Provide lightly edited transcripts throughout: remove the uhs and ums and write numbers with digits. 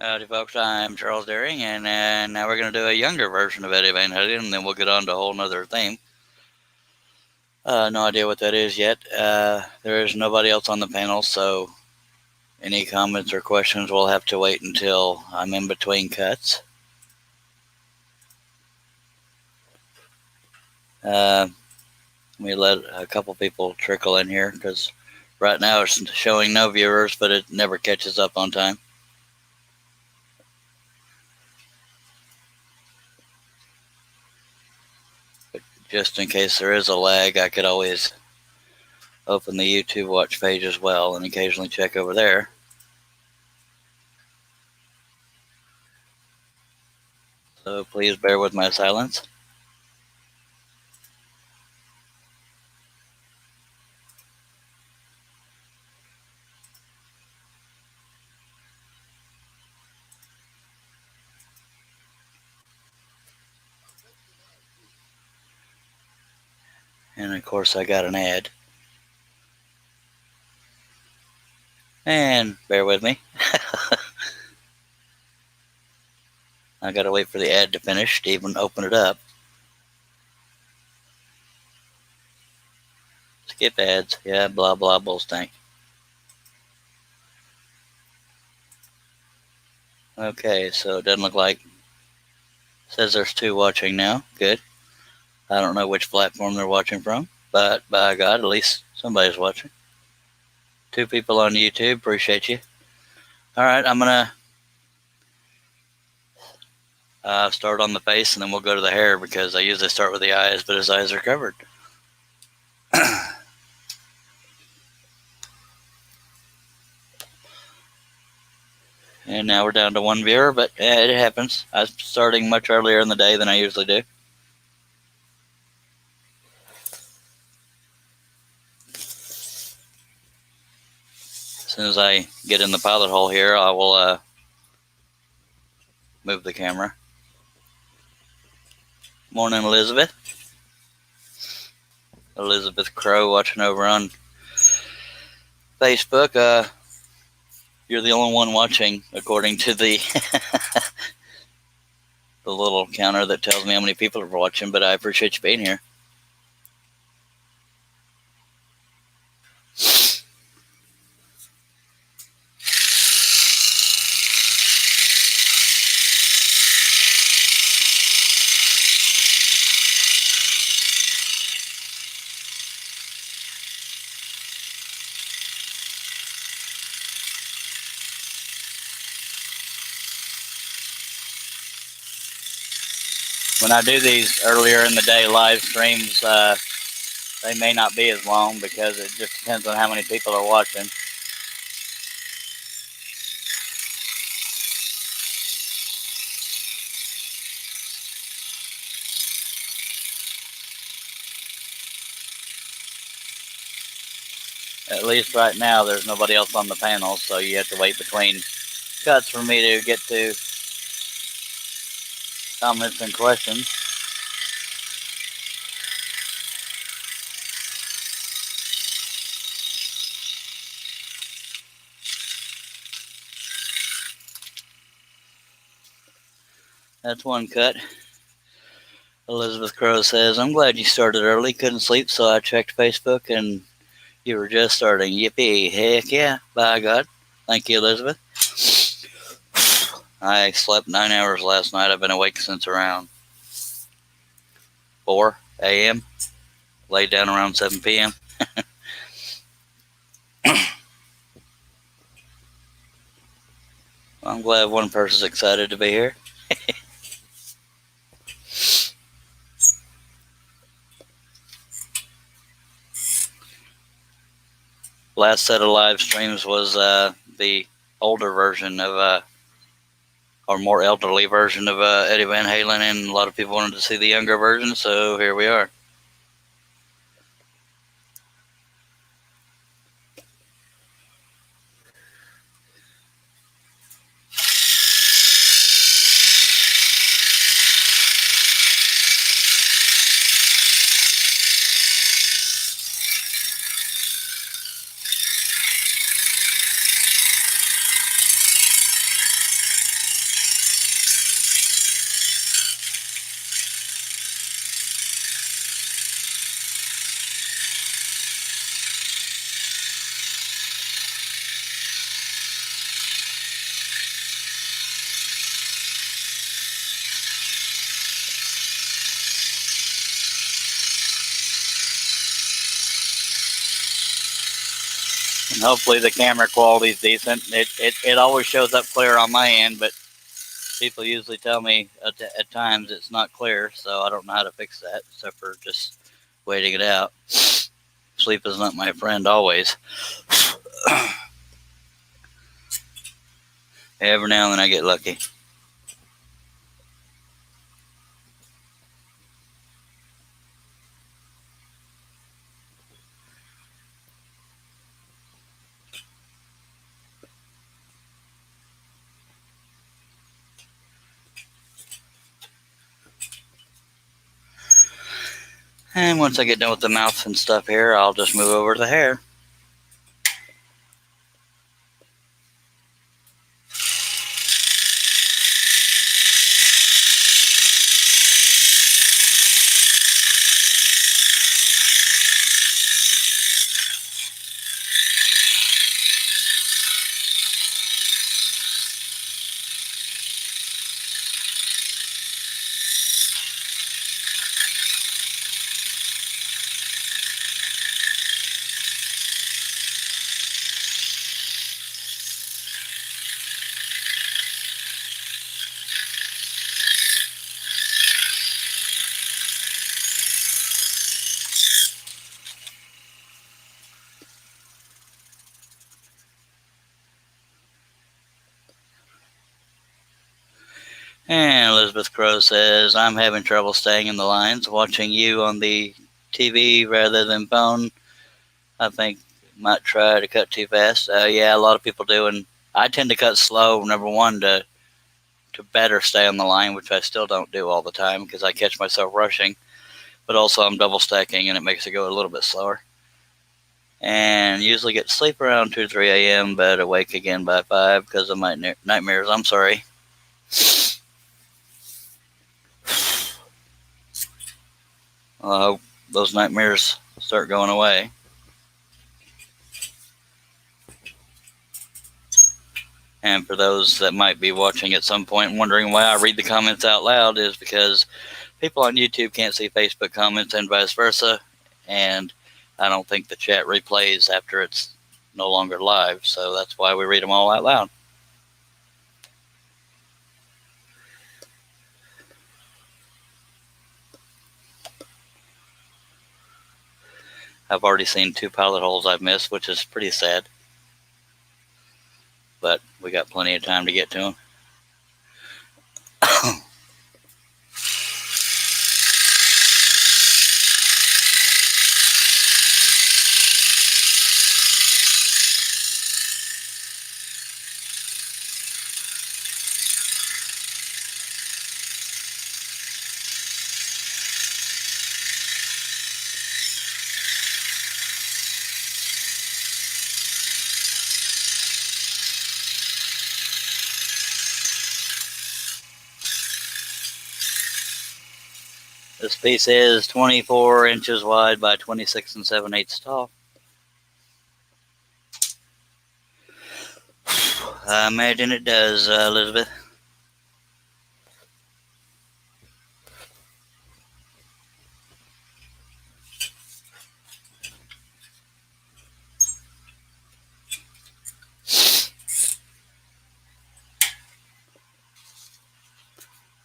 Howdy folks, I'm Charles Daring, and now we're going to do a younger version of Eddie Van Halen, and then we'll get on to a whole nother theme. No idea what that is yet. There is nobody else on the panel, so any comments or questions will have to wait until I'm in between cuts. Let me let a couple people trickle in here, because right now it's showing no viewers, but it never catches up on time. But just in case there is a lag, I could always open the YouTube watch page as well and occasionally check over there. So please bear with my silence. And of course I got an ad. And bear with me. I gotta wait for the ad to finish to even open it up. Skip ads. Yeah, blah blah bull stank. Okay, so it doesn't look like it says there's 2 watching now. Good. I don't know which platform they're watching from, but by God, at least somebody's watching. 2 people on YouTube. Appreciate you. Alright, I'm gonna start on the face and then we'll go to the hair, because I usually start with the eyes, but his eyes are covered. And now we're down to 1 viewer, but it happens. I'm starting much earlier in the day than I usually do. As soon as I get in the pilot hole here, I will move the camera. Morning, Elizabeth. Elizabeth Crow watching over on Facebook. You're the only one watching, according to the the little counter that tells me how many people are watching, but I appreciate you being here. When I do these earlier in the day live streams, they may not be as long, because it just depends on how many people are watching. At least right now, there's nobody else on the panel, so you have to wait between cuts for me to get to comments and questions. That's 1 cut. Elizabeth Crow says, I'm glad you started early. Couldn't sleep, so I checked Facebook and you were just starting. Yippee. Heck yeah. By God. Thank you, Elizabeth. I slept 9 hours last night. I've been awake since around 4 a.m. Laid down around 7 p.m. I'm glad one person's excited to be here. Last set of live streams was the older version of, or more elderly version of Eddie Van Halen, and a lot of people wanted to see the younger version, so here we are. And hopefully the camera quality is decent. It always shows up clear on my end, but people usually tell me at times it's not clear, so I don't know how to fix that except for just waiting it out. Sleep is not my friend always. Every now and then I get lucky. And once I get done with the mouth and stuff here, I'll just move over to the hair. And Elizabeth Crow says, I'm having trouble staying in the lines, watching you on the TV rather than phone. I think might try to cut too fast. Yeah, a lot of people do, and I tend to cut slow, number one, to better stay on the line, which I still don't do all the time because I catch myself rushing, but also I'm double stacking and it makes it go a little bit slower. And usually get to sleep around 2 or 3 a.m., but awake again by 5 because of my nightmares. I'm sorry. Well, I hope those nightmares start going away. And for those that might be watching at some point and wondering why I read the comments out loud is because people on YouTube can't see Facebook comments and vice versa. And I don't think the chat replays after it's no longer live. So that's why we read them all out loud. I've already seen 2 pilot holes I've missed, which is pretty sad. But we got plenty of time to get to them. This piece is 24 inches wide by 26 7/8 tall. I imagine it does, Elizabeth.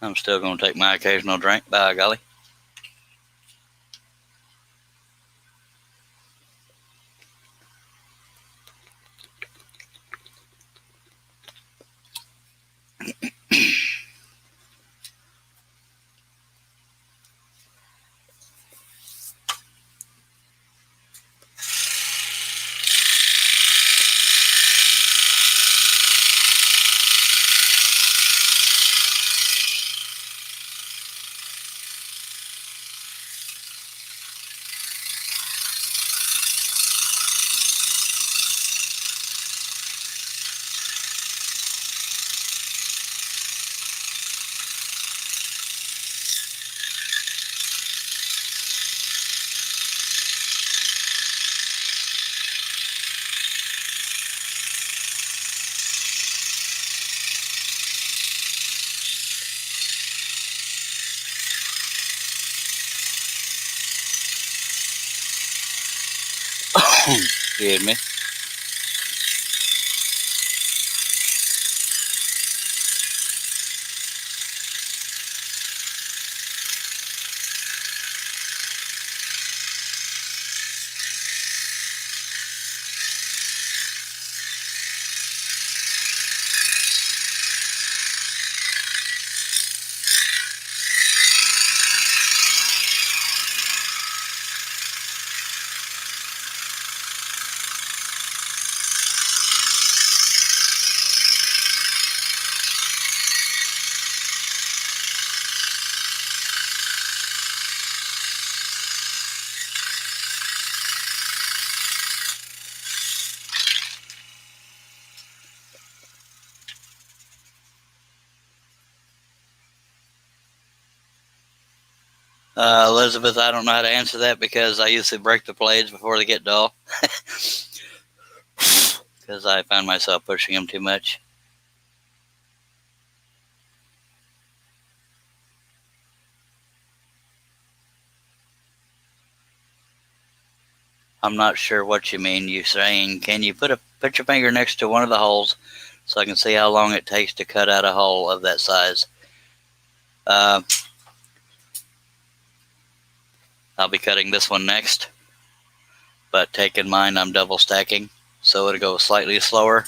I'm still going to take my occasional drink, by golly. Excuse me. Elizabeth, I don't know how to answer that because I usually break the blades before they get dull. Because I find myself pushing them too much. I'm not sure what you mean. You're saying, can you put your finger next to one of the holes so I can see how long it takes to cut out a hole of that size? I'll be cutting this one next, but take in mind I'm double stacking, so it'll go slightly slower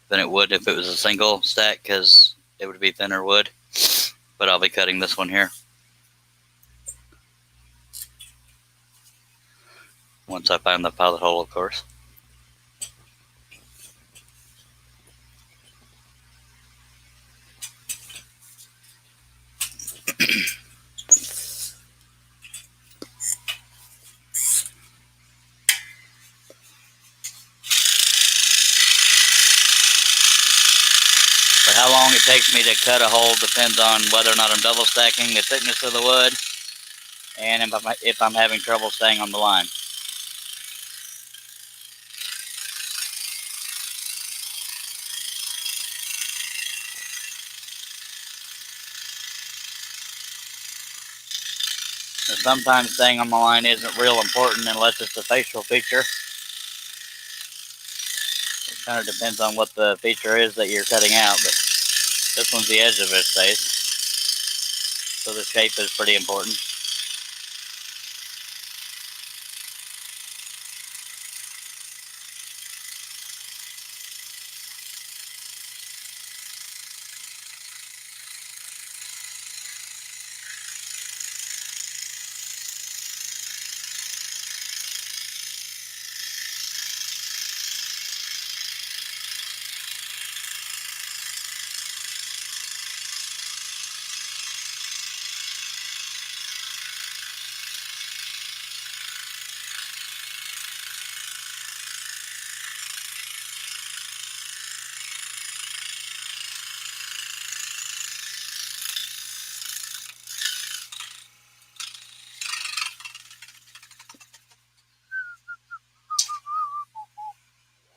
than it would if it was a single stack because it would be thinner wood. But I'll be cutting this one here once I find the pilot hole, of course. But how long it takes me to cut a hole depends on whether or not I'm double stacking, the thickness of the wood, and if I'm having trouble staying on the line. And sometimes staying on the line isn't real important unless it's a facial feature. It kind of depends on what the feature is that you're cutting out, but this one's the edge of his face, so the shape is pretty important.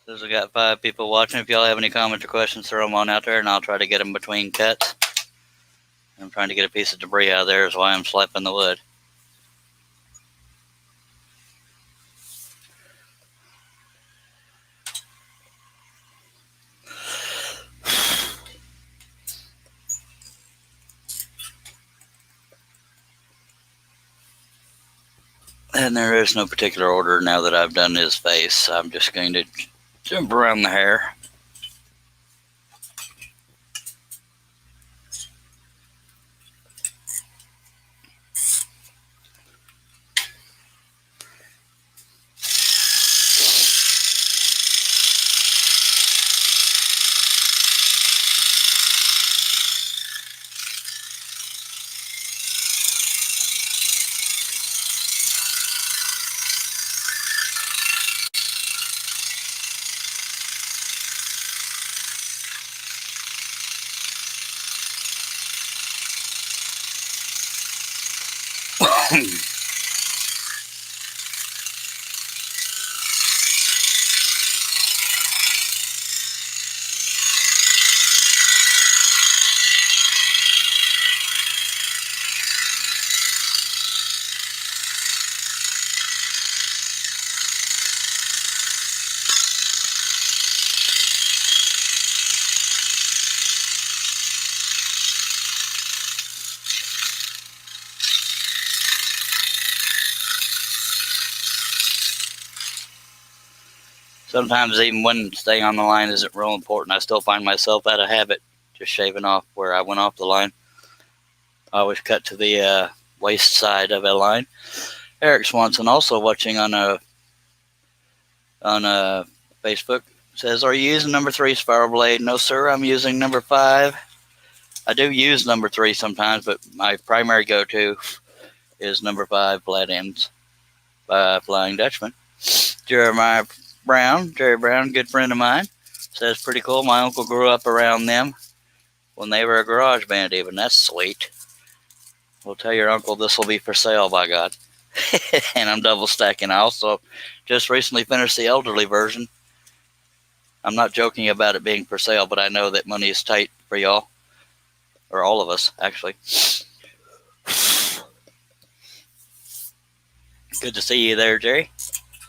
Since we got 5 people watching, if y'all have any comments or questions, throw them on out there, and I'll try to get them between cuts. I'm trying to get a piece of debris out of there, is why I'm slapping the wood. And there is no particular order now that I've done his face. I'm just going to jump around the hair. Sometimes even when staying on the line isn't real important, I still find myself out of habit just shaving off where I went off the line. I always cut to the waist side of a line. Eric Swanson, also watching on Facebook, says, "Are you using number 3 spiral blade?" No, sir. I'm using number 5. I do use number 3 sometimes, but my primary go-to is number 5 flat ends by Flying Dutchman. Jerry Brown, good friend of mine, says, "Pretty cool. My uncle grew up around them when they were a garage band even. That's sweet." Well, tell your uncle this will be for sale, by God. And I'm double stacking. I also just recently finished the elderly version. I'm not joking about it being for sale, but I know that money is tight for y'all, or all of us, actually. Good to see you there, Jerry,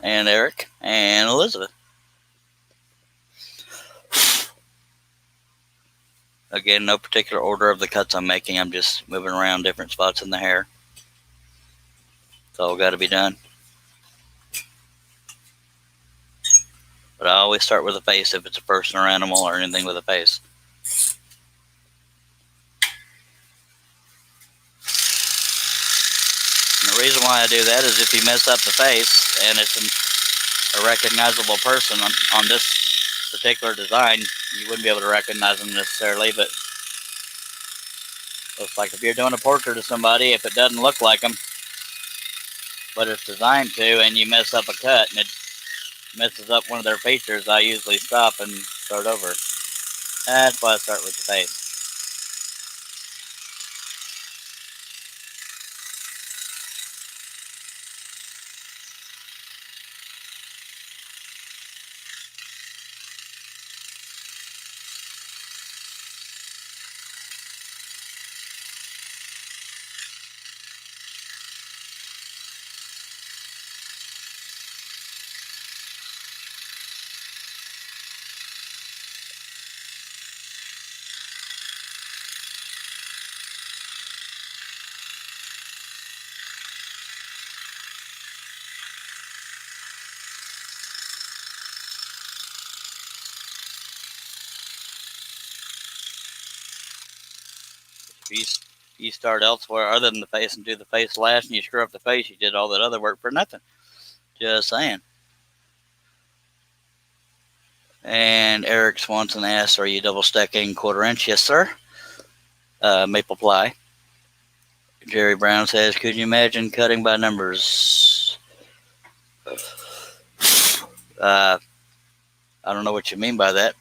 and Eric, and Elizabeth. Again, no particular order of the cuts I'm making. I'm just moving around different spots in the hair. It's all got to be done. But I always start with a face if it's a person or animal or anything with a face. And the reason why I do that is if you mess up the face and it's a recognizable person on this particular design, you wouldn't be able to recognize them necessarily. But it's like if you're doing a portrait of somebody, if it doesn't look like them, but it's designed to, and you mess up a cut and it messes up one of their features, I usually stop and start over. That's why I start with the face. If you start elsewhere other than the face and do the face last and you screw up the face, you did all that other work for nothing. Just saying. And Eric Swanson asks, are you double stacking 1/4 inch? Yes, sir. Maple ply. Jerry Brown says, could you imagine cutting by numbers? I don't know what you mean by that.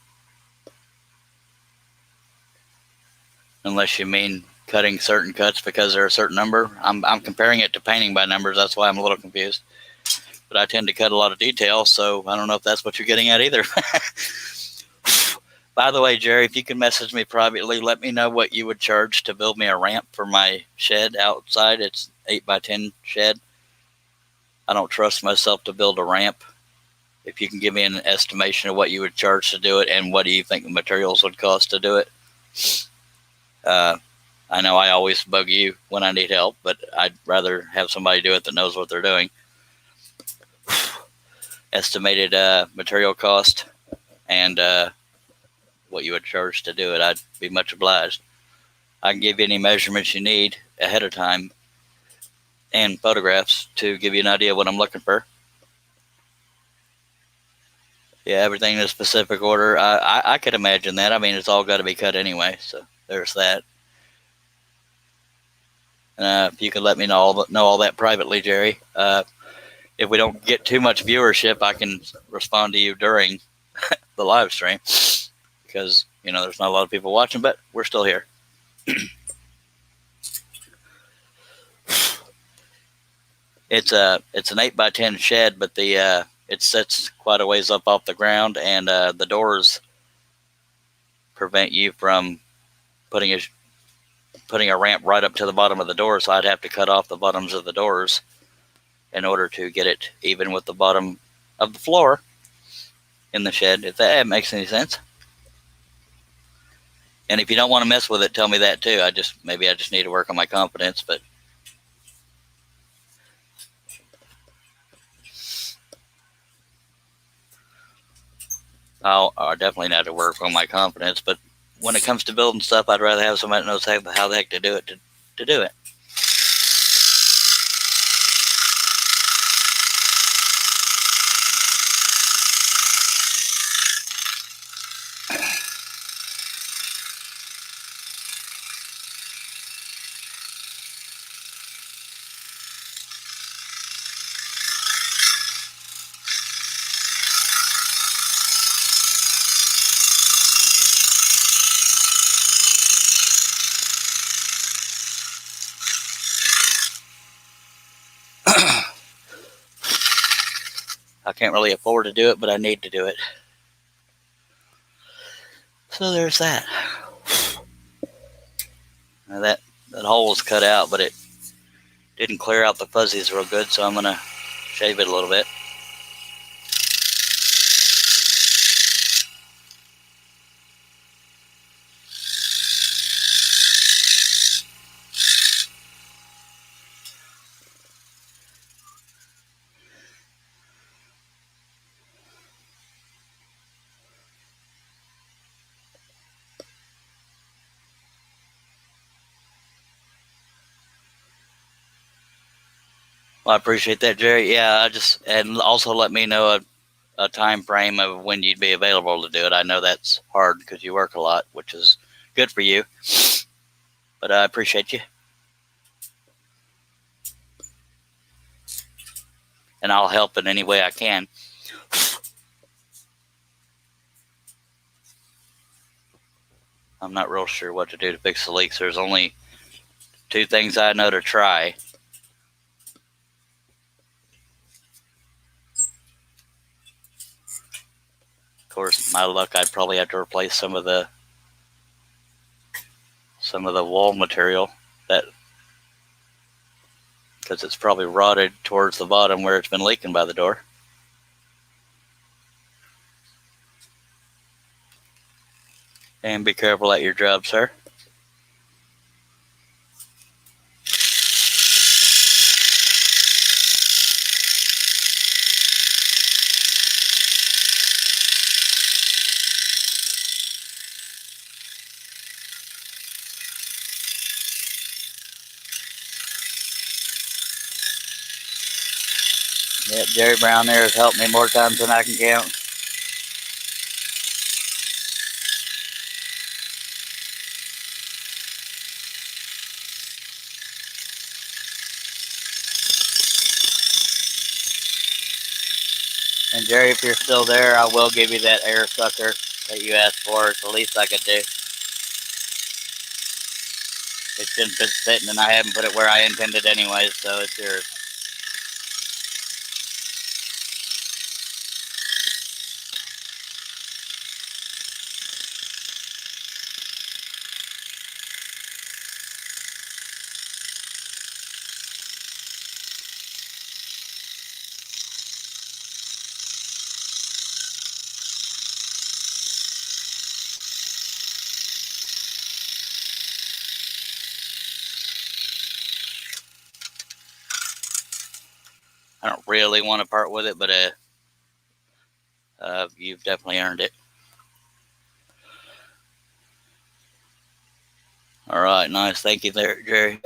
Unless you mean cutting certain cuts because they're a certain number. I'm comparing it to painting by numbers. That's why I'm a little confused. But I tend to cut a lot of detail, so I don't know if that's what you're getting at either. By the way, Jerry, if you can message me privately, let me know what you would charge to build me a ramp for my shed outside. It's 8x10 shed. I don't trust myself to build a ramp. If you can give me an estimation of what you would charge to do it and what do you think the materials would cost to do it. I know I always bug you when I need help, but I'd rather have somebody do it that knows what they're doing. Estimated material cost and what you would charge to do it. I'd be much obliged. I can give you any measurements you need ahead of time and photographs to give you an idea of what I'm looking for. Yeah, everything in a specific order. I could imagine that. I mean, it's all got to be cut anyway, so there's that. If you could let me know all that privately, Jerry. If we don't get too much viewership, I can respond to you during the live stream because there's not a lot of people watching, but we're still here. It's an 8x10 shed, but it sits quite a ways up off the ground, and the doors prevent you from putting a ramp right up to the bottom of the door, so I'd have to cut off the bottoms of the doors in order to get it even with the bottom of the floor in the shed, if that makes any sense. And if you don't want to mess with it, tell me that too. Maybe I just need to work on my confidence, but I'll definitely need to work on my confidence. But when it comes to building stuff, I'd rather have somebody that knows how the heck to do it to do it. I can't really afford to do it, but I need to do it. So there's that. Now that hole was cut out, but it didn't clear out the fuzzies real good, so I'm going to shave it a little bit. Well, I appreciate that, Jerry. Yeah, and also let me know a time frame of when you'd be available to do it. I know that's hard because you work a lot, which is good for you, but I appreciate you. And I'll help in any way I can. I'm not real sure what to do to fix the leaks. There's only 2 things I know to try. Of course, my luck, I'd probably have to replace some of the wall material, because it's probably rotted towards the bottom where it's been leaking by the door. And be careful at your job, sir. Yep, Jerry Brown there has helped me more times than I can count. And Jerry, if you're still there, I will give you that air sucker that you asked for. It's the least I could do. It's been sitting and I haven't put it where I intended anyway, so it's yours. I don't really want to part with it, but you've definitely earned it. All right, nice. Thank you there, Jerry.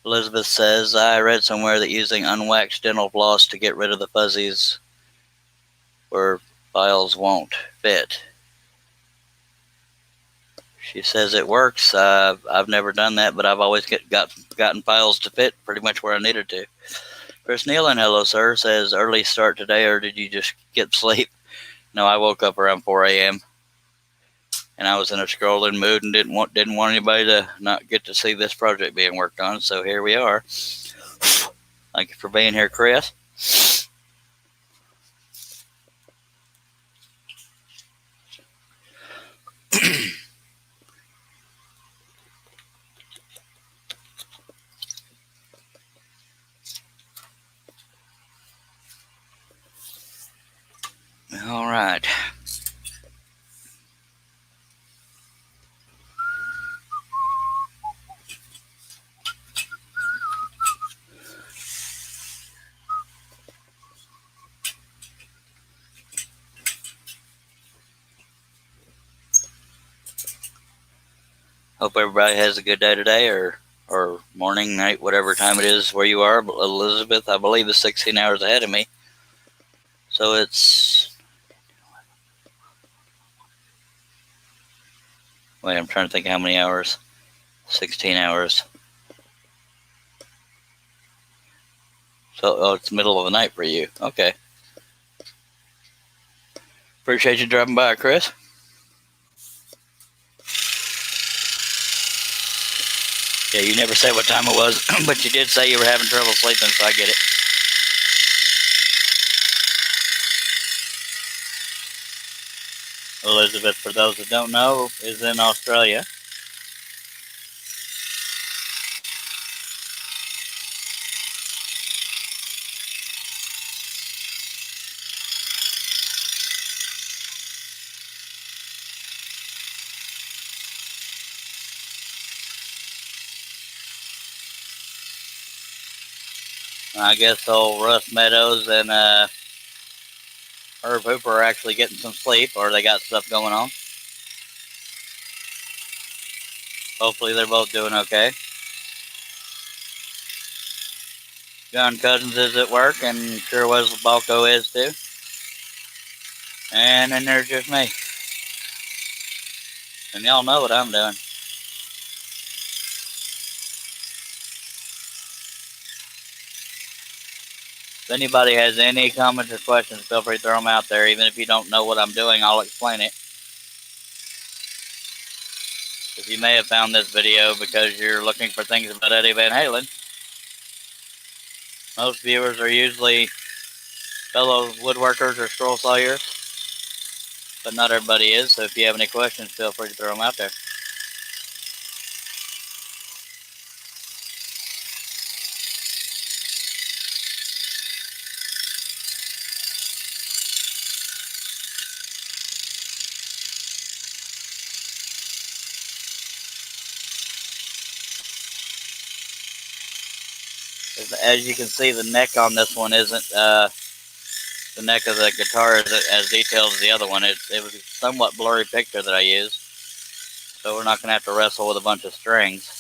Elizabeth says, I read somewhere that using unwaxed dental floss to get rid of the fuzzies where files won't fit. She says it works. I've never done that, but I've always gotten files to fit pretty much where I needed to. Chris Nealon, hello, sir, says, early start today, or did you just get sleep? No, I woke up around 4 a.m. and I was in a scrolling mood and didn't want anybody to not get to see this project being worked on. So here we are. Thank you for being here, Chris. All right. Hope everybody has a good day today, or morning, night, whatever time it is where you are. Elizabeth, I believe, is 16 hours ahead of me. So it's... Wait, I'm trying to think how many hours. 16 hours. So it's middle of the night for you. Okay. Appreciate you dropping by, Chris. Yeah, you never said what time it was, but you did say you were having trouble sleeping, so I get it. Elizabeth, for those that don't know, is in Australia. I guess old Russ Meadows and Herb Hooper are actually getting some sleep, or they got stuff going on. Hopefully they're both doing okay. John Cousins is at work, and sure Wesley Balco is too. And then there's just me. And y'all know what I'm doing. If anybody has any comments or questions, feel free to throw them out there. Even if you don't know what I'm doing, I'll explain it. If you may have found this video because you're looking for things about Eddie Van Halen, most viewers are usually fellow woodworkers or scroll sawyers, but not everybody is. So if you have any questions, feel free to throw them out there. As you can see, the neck on this one isn't, the neck of the guitar isn't as detailed as the other one. It was a somewhat blurry picture that I used, so we're not going to have to wrestle with a bunch of strings.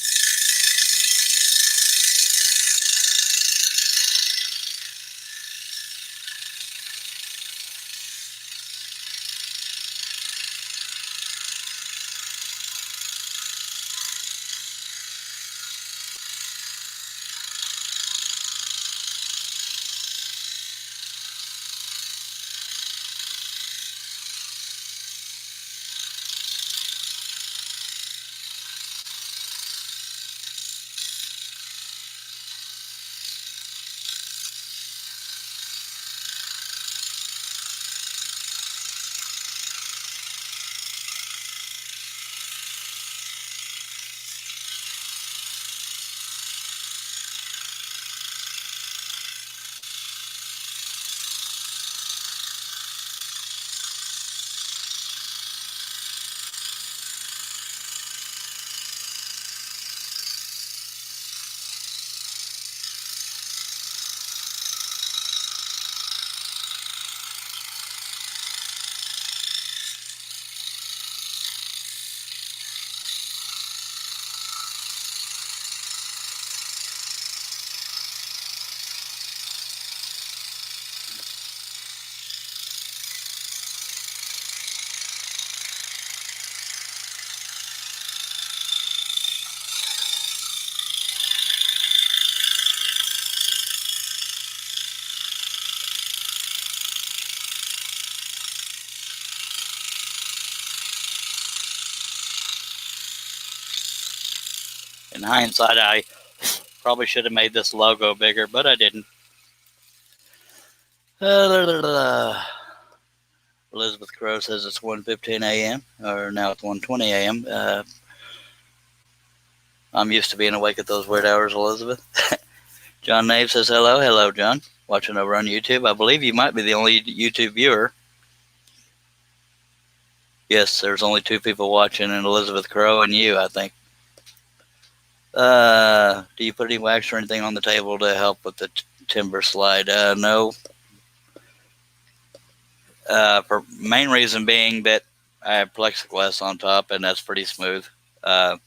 In hindsight, I probably should have made this logo bigger, but I didn't. Elizabeth Crow says it's 1:15 a.m., or now it's 1:20 a.m. I'm used to being awake at those weird hours, Elizabeth. John Nave says hello. Hello, John. Watching over on YouTube. I believe you might be the only YouTube viewer. Yes, there's only 2 people watching, and Elizabeth Crow and you, I think. Do you put any wax or anything on the table to help with the timber slide? No. For main reason being that I have plexiglass on top, and that's pretty smooth. But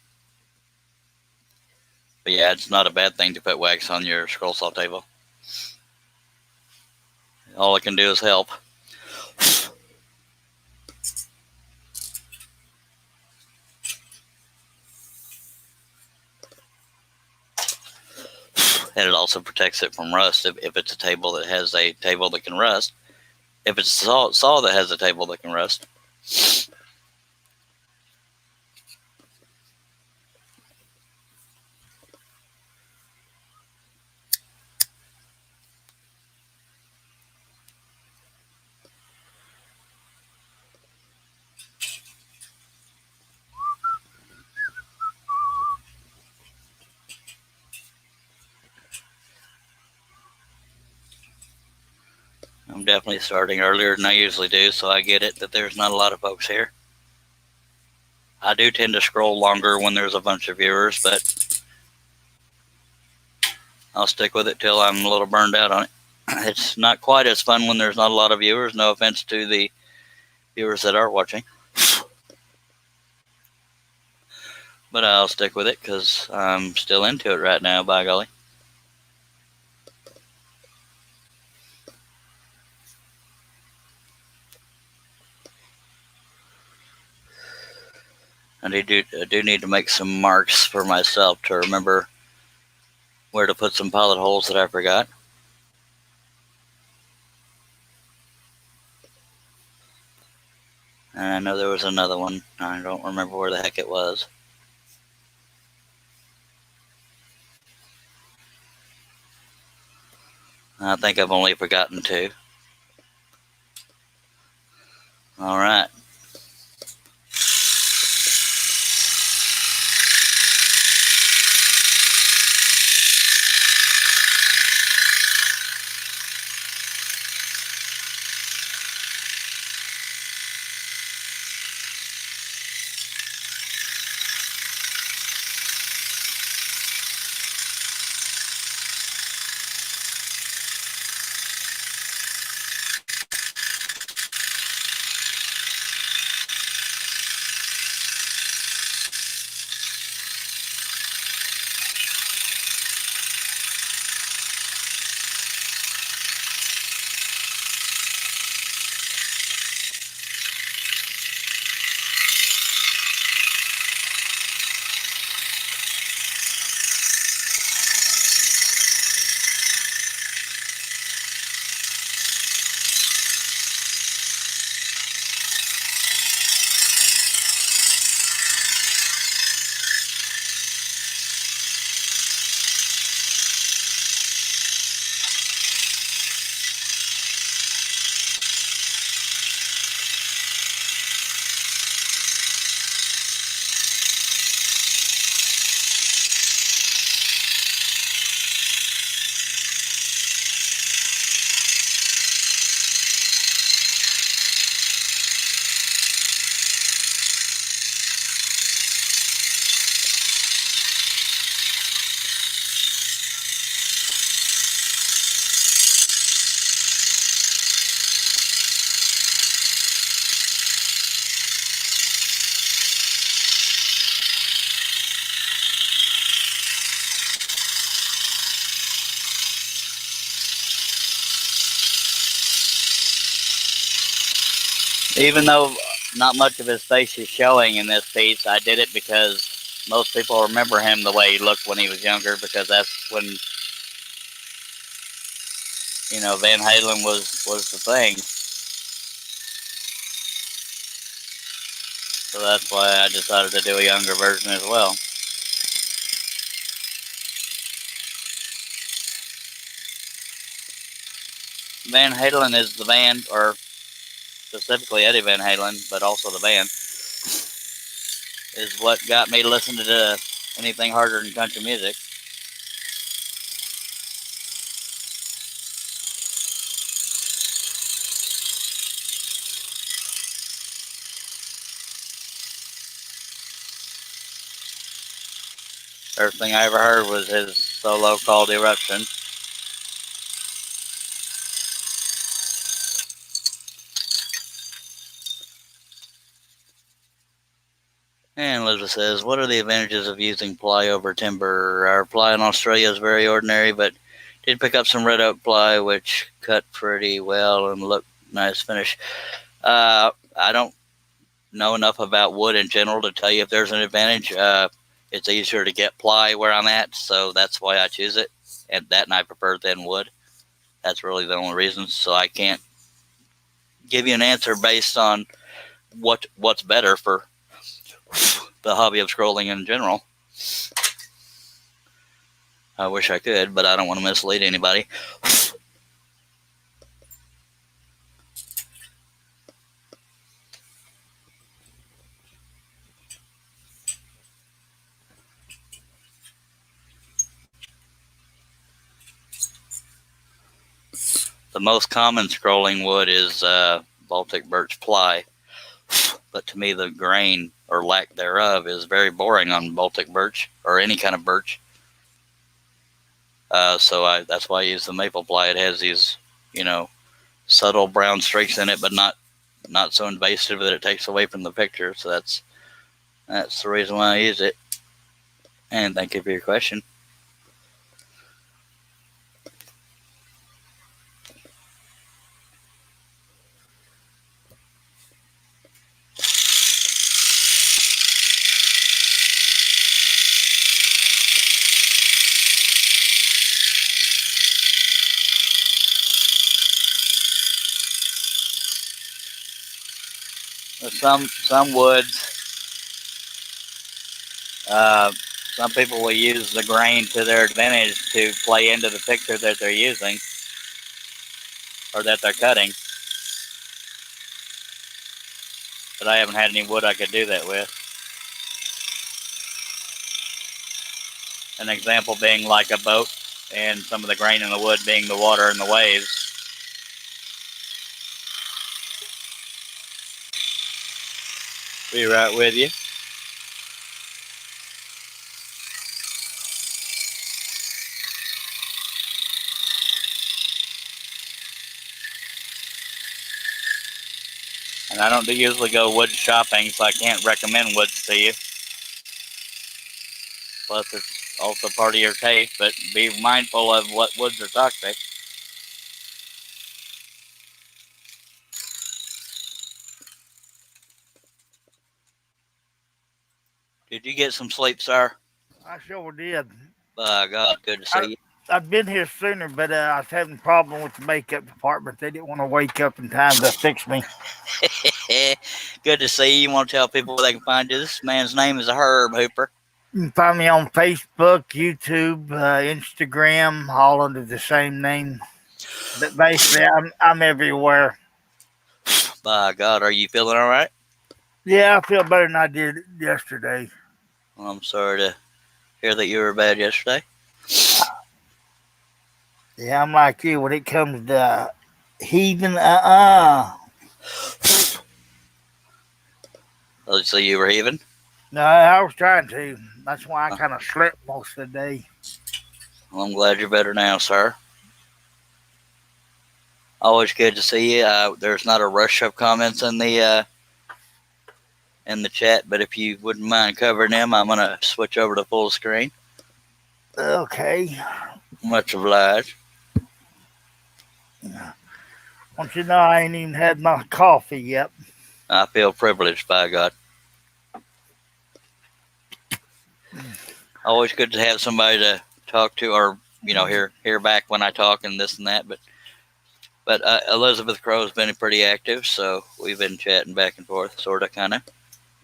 yeah, it's not a bad thing to put wax on your scroll saw table. All it can do is help. And it also protects it from rust if it's a table that has a table that can rust. If it's a saw that has a table that can rust. definitely starting earlier than I usually do, so I get it that there's not a lot of folks here. I do tend to scroll longer when there's a bunch of viewers, but I'll stick with it till I'm a little burned out on it. It's not quite as fun when there's not a lot of viewers. No offense to the viewers that are watching. But I'll stick with it because I'm still into it right now, by golly. I do need to make some marks for myself to remember where to put some pilot holes that I forgot. And I know there was another one. I don't remember where the heck it was. I think I've only forgotten two. All right. Even though not much of his face is showing in this piece, I did it because most people remember him the way he looked when he was younger, because that's when, Van Halen was the thing. So that's why I decided to do a younger version as well. Van Halen is the band, or specifically Eddie Van Halen, but also the band, is what got me to listen to anything harder than country music. First thing I ever heard was his solo called Eruption. And Elizabeth says, what are the advantages of using ply over timber? Our ply in Australia is very ordinary, but did pick up some red oak ply, which cut pretty well and looked nice finish. I don't know enough about wood in general to tell you if there's an advantage. It's easier to get ply where I'm at, so that's why I choose it. And I prefer than wood. That's really the only reason. So I can't give you an answer based on what's better for the hobby of scrolling in general. I wish I could, but I don't want to mislead anybody. The most common scrolling wood is Baltic birch ply, but to me the grain or lack thereof is very boring on Baltic birch or any kind of birch. So that's why I use the maple ply. It has these, subtle brown streaks in it, but not so invasive that it takes away from the picture. So that's the reason why I use it. And thank you for your question. Some woods, some people will use the grain to their advantage to play into the picture that they're using or that they're cutting. But I haven't had any wood I could do that with. An example being like a boat, and some of the grain in the wood being the water and the waves. Be right with you. And I don't usually go wood shopping, so I can't recommend woods to you. Plus, it's also part of your taste, but be mindful of what woods are toxic. Did you get some sleep, sir? I sure did. By God, good to see you. I've been here sooner, but I was having a problem with the makeup department. They didn't want to wake up in time to fix me. Good to see you. You want to tell people where they can find you? This man's name is Herb Hooper. You can find me on Facebook, YouTube, Instagram, all under the same name. But basically, I'm everywhere. By God, are you feeling all right? Yeah, I feel better than I did yesterday. Well, I'm sorry to hear that you were bad yesterday. Yeah, I'm like you when it comes to heaving. So you were heaving? No, I was trying to. That's why I kind of slept most of the day. Well, I'm glad you're better now, sir. Always good to see you. There's not a rush of comments in the chat, but if you wouldn't mind covering them, I'm gonna switch over to full screen. Okay. Much obliged. Want you to know I ain't even had my coffee yet. I feel privileged, by God. Always good to have somebody to talk to, or hear back when I talk and this and that. But Elizabeth Crow's been pretty active, so we've been chatting back and forth, sort of, kind of.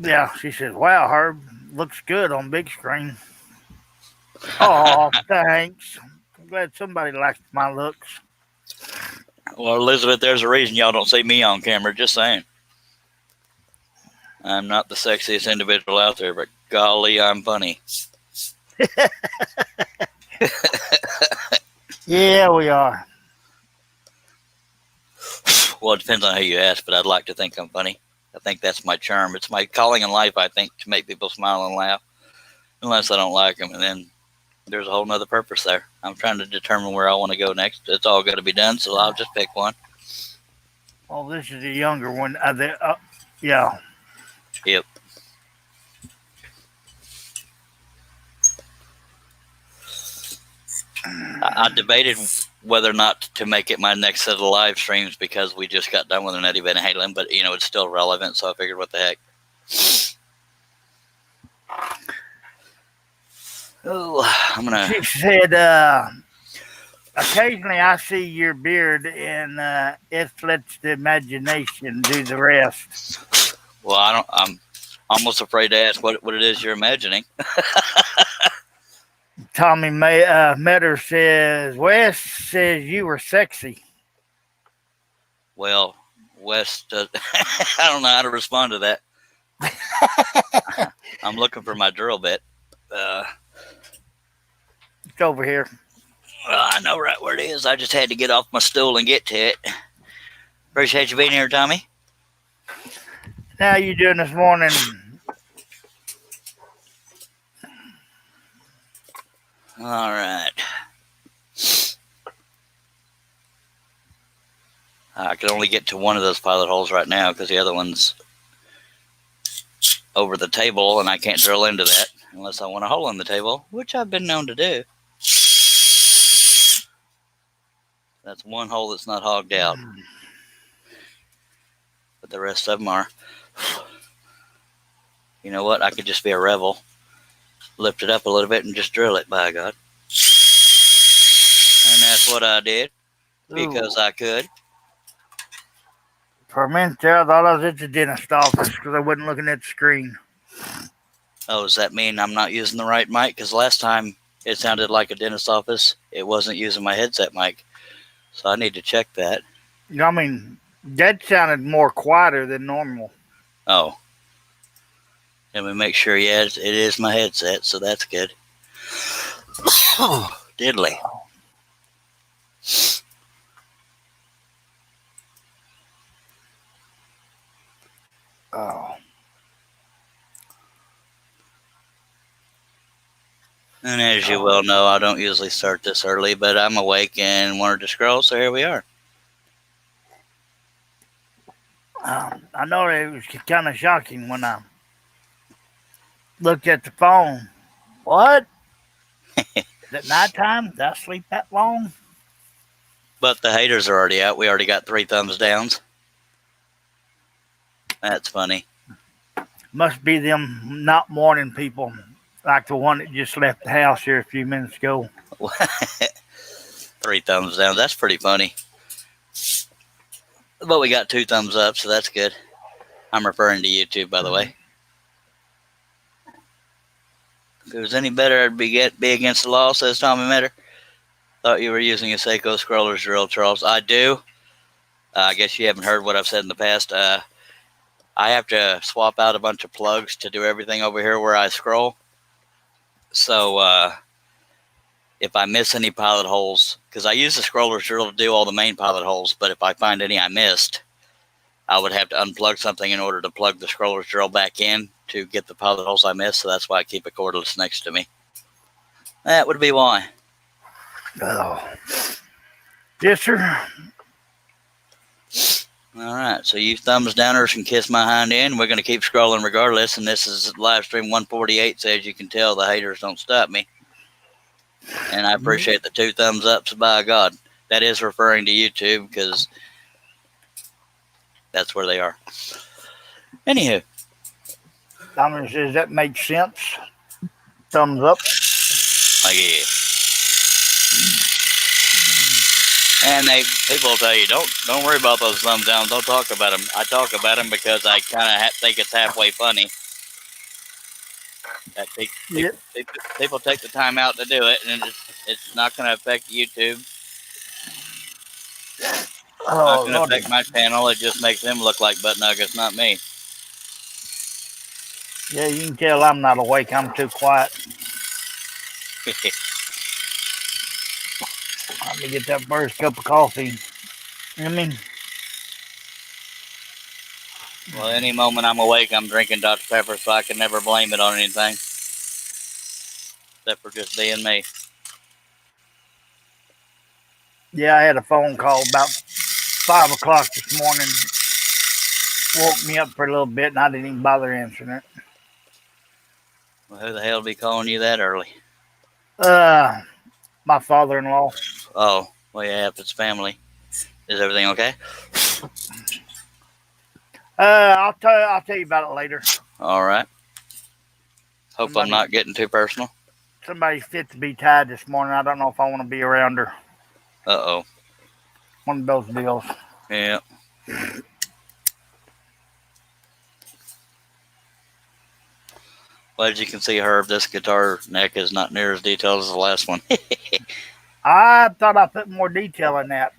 Yeah, she says, "Wow, Herb, looks good on big screen." Oh, thanks. I'm glad somebody likes my looks. Well, Elizabeth, there's a reason y'all don't see me on camera. Just saying. I'm not the sexiest individual out there, but golly, I'm funny. Yeah, we are. Well, it depends on who you ask, but I'd like to think I'm funny. I think that's my charm. It's my calling in life, I think, to make people smile and laugh, unless I don't like them, and then there's a whole nother purpose there. I'm trying to determine where I want to go next. It's all got to be done, so I'll just pick one. Oh, this is a younger one. Yeah. Yep. I debated whether or not to make it my next set of live streams because we just got done with an Eddie Van Halen, but it's still relevant, so I figured, what the heck. Oh, I'm gonna. She said, occasionally I see your beard, and it lets the imagination do the rest. Well, I'm almost afraid to ask what it is you're imagining. Tommy Metter says, Wes says you were sexy. Well, Wes, I don't know how to respond to that. I'm looking for my drill bit. It's over here. I know right where it is. I just had to get off my stool and get to it. Appreciate you being here, Tommy. How you doing this morning? All right. I can only get to one of those pilot holes right now because the other one's over the table, and I can't drill into that unless I want a hole in the table, which I've been known to do. That's one hole that's not hogged out, but the rest of them are. You know what? I could just be a rebel, lift it up a little bit, and just drill it, by God. And that's what I did because I could. For a minute there, I thought I was at the dentist office because I wasn't looking at the screen. Oh, does that mean I'm not using the right mic? Because last time it sounded like a dentist office. It wasn't using my headset mic. So I need to check that. I mean, that sounded more quieter than normal. Oh. Let me make sure, yeah, it is my headset, so that's good. Diddly. Oh. And as you well know, I don't usually start this early, but I'm awake and wanted to scroll, so here we are. I know it was kind of shocking when I looked at the phone. What? Is it nighttime? Did I sleep that long? But the haters are already out. We already got 3 thumbs downs. That's funny. Must be them not morning people, like the one that just left the house here a few minutes ago. 3 thumbs down. That's pretty funny. But we got 2 thumbs up, so that's good. I'm referring to YouTube, by the way. If it was any better, I'd be against the law, says Tommy Metter. Thought you were using a Seiko scroller's drill, Charles. I do. I guess you haven't heard what I've said in the past. I have to swap out a bunch of plugs to do everything over here where I scroll. So if I miss any pilot holes, because I use the scroller's drill to do all the main pilot holes, but if I find any I missed, I would have to unplug something in order to plug the scroller's drill back in to get the pilot holes I missed, so that's why I keep a cordless next to me. That would be why. Oh. Yes, sir. All right, so you thumbs downers can kiss my hind end. We're going to keep scrolling regardless, and this is live stream 148, so as you can tell, the haters don't stop me. And I appreciate the 2 thumbs ups, by God. That is referring to YouTube, because that's where they are. Anywho. Dominic says that makes sense. Thumbs up. Yeah. And people will tell you, don't worry about those thumbs down. Don't talk about them. I talk about them because I kind of think it's halfway funny. That people take the time out to do it, and it's not going to affect YouTube. Not going to affect my channel. It just makes them look like butt nuggets, not me. Yeah, you can tell I'm not awake. I'm too quiet. Let me get that first cup of coffee. I mean, well, any moment I'm awake, I'm drinking Dr. Pepper, so I can never blame it on anything. Except for just being me. Yeah, I had a phone call about 5 o'clock this morning. Woke me up for a little bit, and I didn't even bother answering it. Well, who the hell be calling you that early? My father-in-law. Oh, well, yeah, if it's family. Is everything okay? I'll tell you about it later. All right. Hope I'm not getting too personal. Somebody's fit to be tied this morning. I don't know if I want to be around her. Uh-oh. One of those deals. Yeah. Well, as you can see, Herb, this guitar neck is not near as detailed as the last one. I thought I put more detail in that.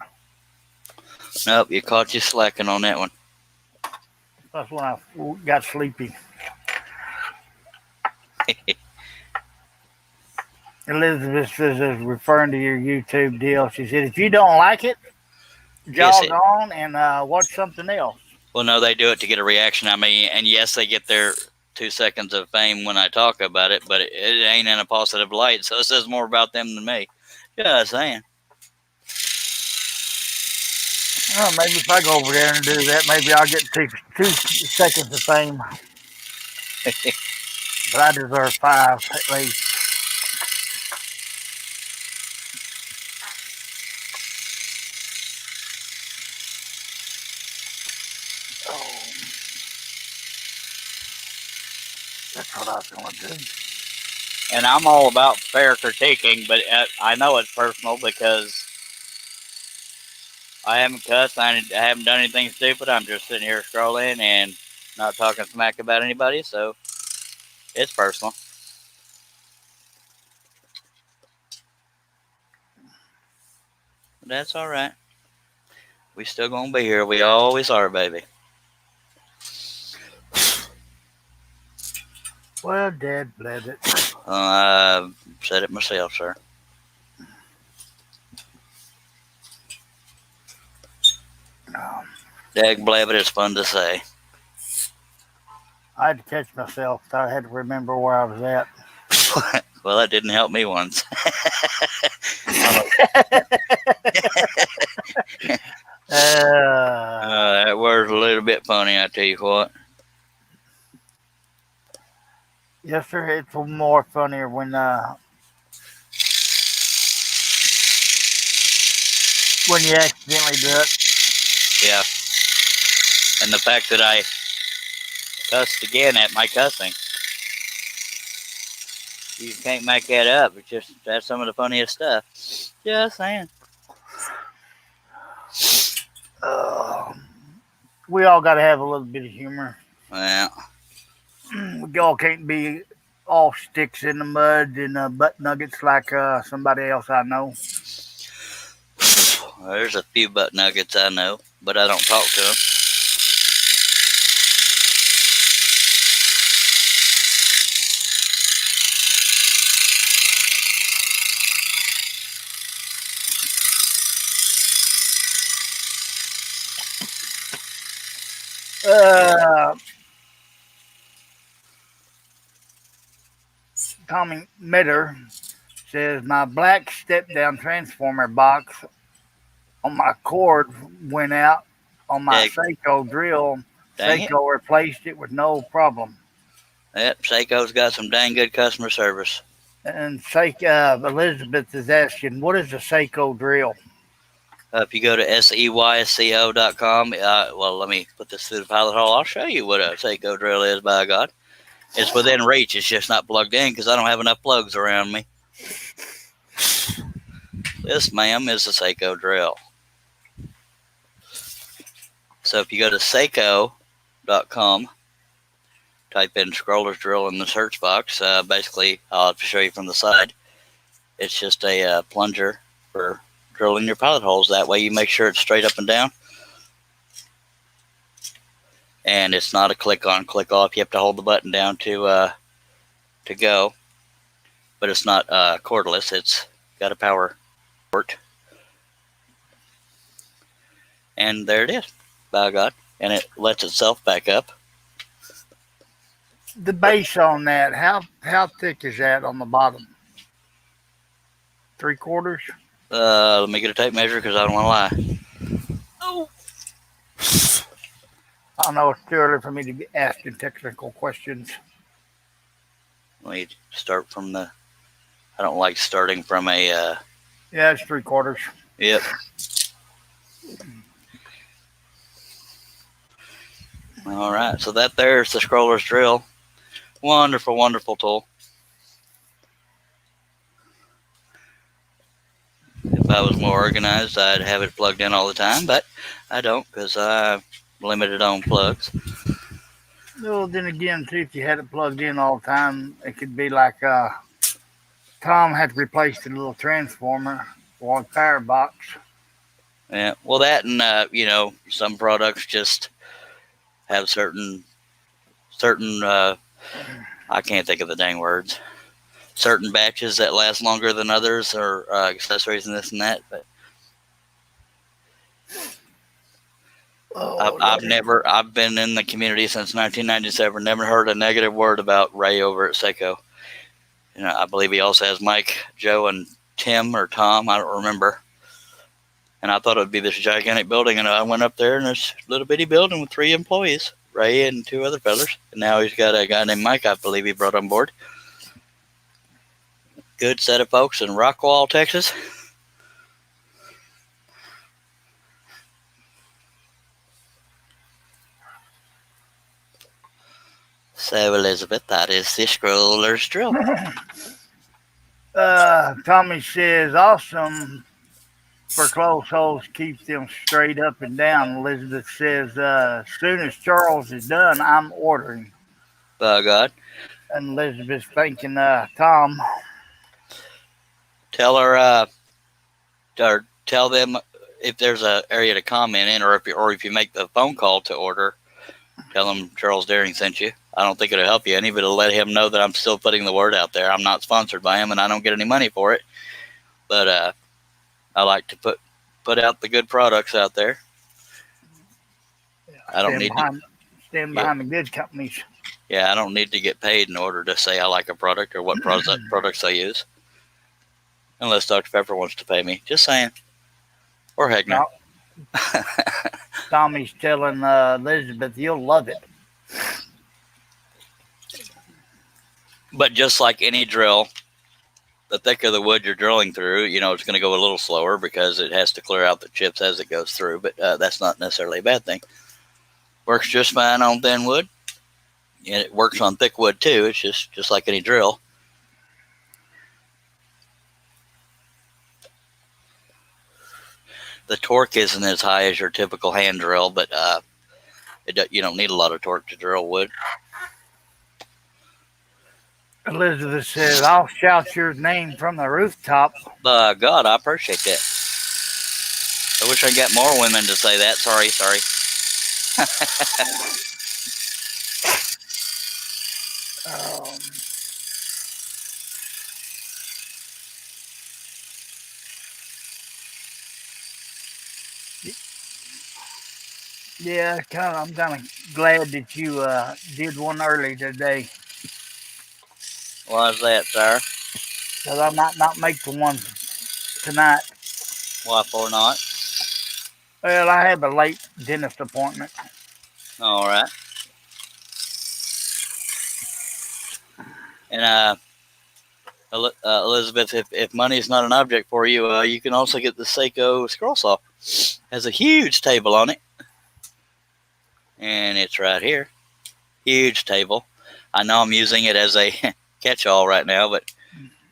Nope, you caught you slacking on that one. That's when I got sleepy. Elizabeth is referring to your YouTube deal. She said, if you don't like it, Yes, jog on and watch something else. well, no, they do it to get a reaction out of me, and yes, they get their 2 seconds of fame when I talk about it, but it ain't in a positive light, so it says more about them than me. Just saying. Well, maybe if I go over there and do that, maybe I'll get 2 seconds of fame. But I deserve 5 at least. Oh, that's what I was going to do. And I'm all about fair critiquing, but I know it's personal because I haven't cussed. I haven't done anything stupid. I'm just sitting here scrolling and not talking smack about anybody, so it's personal. That's all right. We still gonna be here. We always are, baby. Well, Dad bled it. I said it myself, sir. Um, Dag blabbit is fun to say. I had to catch myself. So I had to remember where I was at. Well, that didn't help me once. That word's a little bit funny, I tell you what. Yes, sir. It's more funnier when you accidentally do it. Yeah. And the fact that I cussed again at my cussing. You can't make that up. It's just, that's some of the funniest stuff. Just saying. We all got to have a little bit of humor. Well, We all can't be all sticks in the mud and butt nuggets like somebody else I know. there's a few butt nuggets I know, but I don't talk to them. Uh, Tommy Mitter says my black step down transformer box on my cord went out on my Dag, Seiko drill. dang it. Seiko replaced it with no problem. Yep, Seiko's got some dang good customer service. And Elizabeth is asking, what is a Seiko drill? If you go to seyco.com, well, let me put this through the pilot hole. I'll show you what a Seiko drill is, by God. It's within reach. It's just not plugged in because I don't have enough plugs around me. This, ma'am, is a Seiko drill. So if you go to Seiko.com, type in scroller's drill in the search box. Basically, I'll have to show you from the side. It's just a plunger for drilling your pilot holes. That way you make sure it's straight up and down. And it's not a click on, click off. You have to hold the button down to go. But it's not cordless. It's got a power port. And there it is, by God. And it lets itself back up. The base on that, how thick is that on the bottom? 3/4? Let me get a tape measure because I don't want to lie. Oh. I know it's too early for me to be asking technical questions. Let me start from the. I don't like starting from a. Yeah, it's 3/4. Yep. All right, so that there's the scroller's drill. Wonderful, wonderful tool. If I was more organized, I'd have it plugged in all the time, but I don't because I'm limited on plugs. Well, then again, too, if you had it plugged in all the time, it could be like Tom had to replace the little transformer or the power box. Yeah, well, that and some products just have certain. I can't think of the dang words. certain batches that last longer than others, or accessories and this and that. But Oh, I've been in the community since 1997. Never heard a negative word about Ray over at Seiko. I believe he also has Mike, Joe, and Tim or Tom. I don't remember. And I thought it would be this gigantic building, and I went up there, and it's a little bitty building with 3 employees, Ray and 2 other fellas. And now he's got a guy named Mike, I believe he brought on board. Good set of folks in Rockwall, Texas. So, Elizabeth, that is the scroller's drill. Tommy says, awesome for close holes, keep them straight up and down. Elizabeth says, as soon as Charles is done, I'm ordering. By God. And Elizabeth's thanking Tom. Tell her, or tell them if there's an area to comment in, or if you make the phone call to order, tell them Charles Daring sent you. I don't think it'll help you any, but it'll let him know that I'm still putting the word out there. I'm not sponsored by him, and I don't get any money for it. But I like to put out the good products out there. I don't need to stand behind the good companies. Yeah, I don't need to get paid in order to say I like a product or what products I use. Unless Dr. Pepper wants to pay me. Just saying. Or Hegner. No. Tommy's telling Elizabeth, you'll love it. But just like any drill, the thicker the wood you're drilling through, it's going to go a little slower because it has to clear out the chips as it goes through. But that's not necessarily a bad thing. Works just fine on thin wood. And it works on thick wood too. It's just like any drill. The torque isn't as high as your typical hand drill, but you don't need a lot of torque to drill wood. Elizabeth says, I'll shout your name from the rooftop. God, I appreciate that. I wish I got more women to say that. Sorry. Yeah, I'm kind of glad that you did one early today. Why is that, sir? Because I might not make the one tonight. Why for not? Well, I have a late dentist appointment. All right. And Elizabeth, if money's not an object for you, you can also get the Seiko scroll saw. It has a huge table on it. And it's right here. Huge table. I know I'm using it as a catch-all right now, but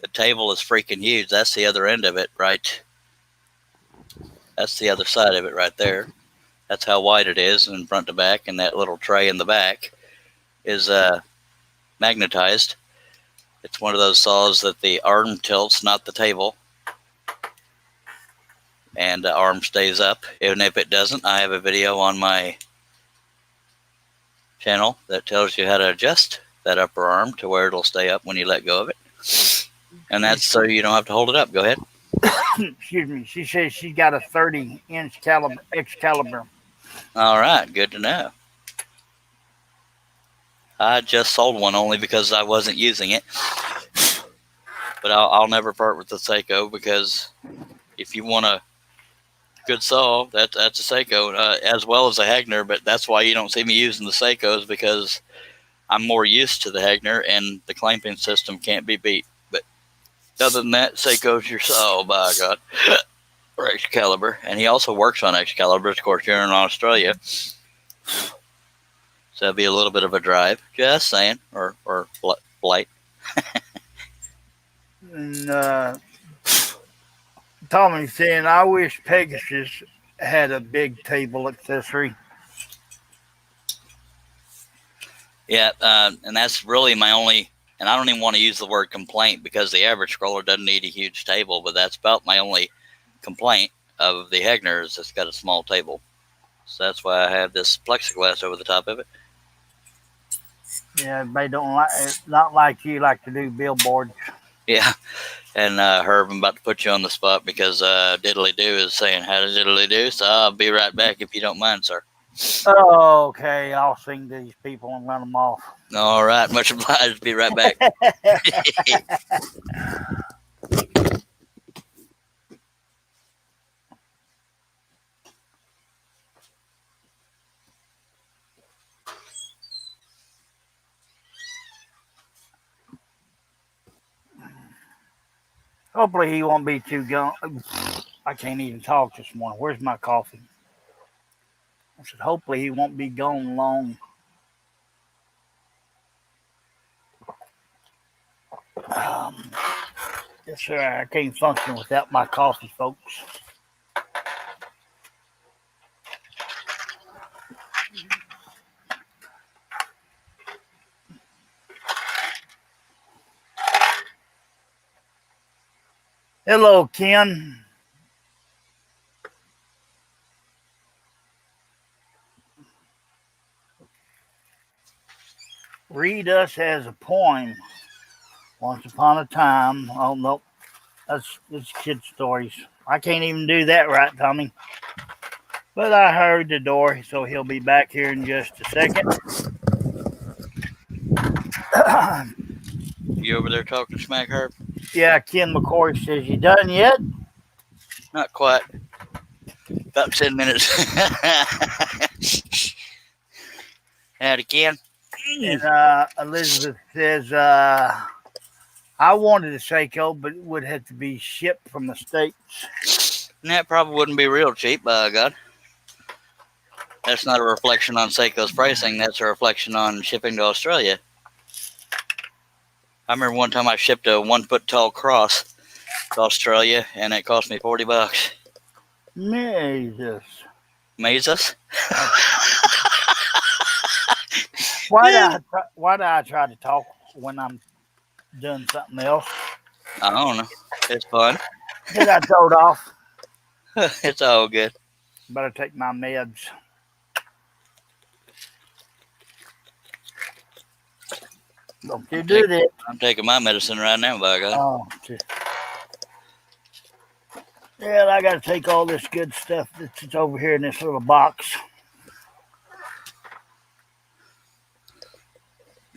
the table is freaking huge. That's the other end of it, right? That's the other side of it right there. That's how wide it is in front to back, and that little tray in the back is magnetized. It's one of those saws that the arm tilts, not the table. And the arm stays up. Even if it doesn't, I have a video on my channel that tells you how to adjust that upper arm to where it'll stay up when you let go of it. And that's so you don't have to hold it up. Go ahead. Excuse me. She says she got a 30-inch Excalibur. All right. Good to know. I just sold one only because I wasn't using it. But I'll never part with the Seiko, because if you want a good saw, that's a Seiko, as well as a Hegner. But that's why you don't see me using the Seikos, because I'm more used to the Hegner, and the clamping system can't be beat. But other than that, Seiko's your saw. Oh, by God. Or Excalibur. And he also works on Excalibur, of course, here in Australia. So it'll be a little bit of a drive. Just saying. Or flight. And Tommy's saying, I wish Pegasus had a big table accessory. Yeah, and that's really my only, and I don't even want to use the word complaint, because the average scroller doesn't need a huge table, but that's about my only complaint of the Hegner, is it's got a small table. So that's why I have this plexiglass over the top of it. Yeah, everybody don't like, not like you like to do billboards. Yeah. And Herb, I'm about to put you on the spot because Diddly Do is saying how to Diddly Do. So I'll be right back if you don't mind, sir. Okay, I'll sing to these people and run them off. All right. Much obliged. Be right back. Hopefully he won't be too gone. I can't even talk this morning. Where's my coffee? I said, hopefully he won't be gone long. Um, yes, sir. I can't function without my coffee, folks. Hello, Ken. Read us as a poem. Once upon a time. Oh, no. That's kid stories. I can't even do that right, Tommy. But I heard the door, so he'll be back here in just a second. You over there talking smack, Herb? Yeah, Ken McCoy says, you done yet? Not quite. About 10 minutes. Howdy, Ken. And Elizabeth says, I wanted a Seiko, but it would have to be shipped from the States. That probably wouldn't be real cheap, by God. That's not a reflection on Seiko's pricing. That's a reflection on shipping to Australia. I remember one time I shipped a 1 foot tall cross to Australia, and it cost me $40. Jesus. Mazes? Why do I try to talk when I'm doing something else? I don't know. It's fun. Then I told off. It's all good. Better take my meds. Don't you do that. I'm taking my medicine right now, by God. Oh, yeah, I got to take all this good stuff that's over here in this little box.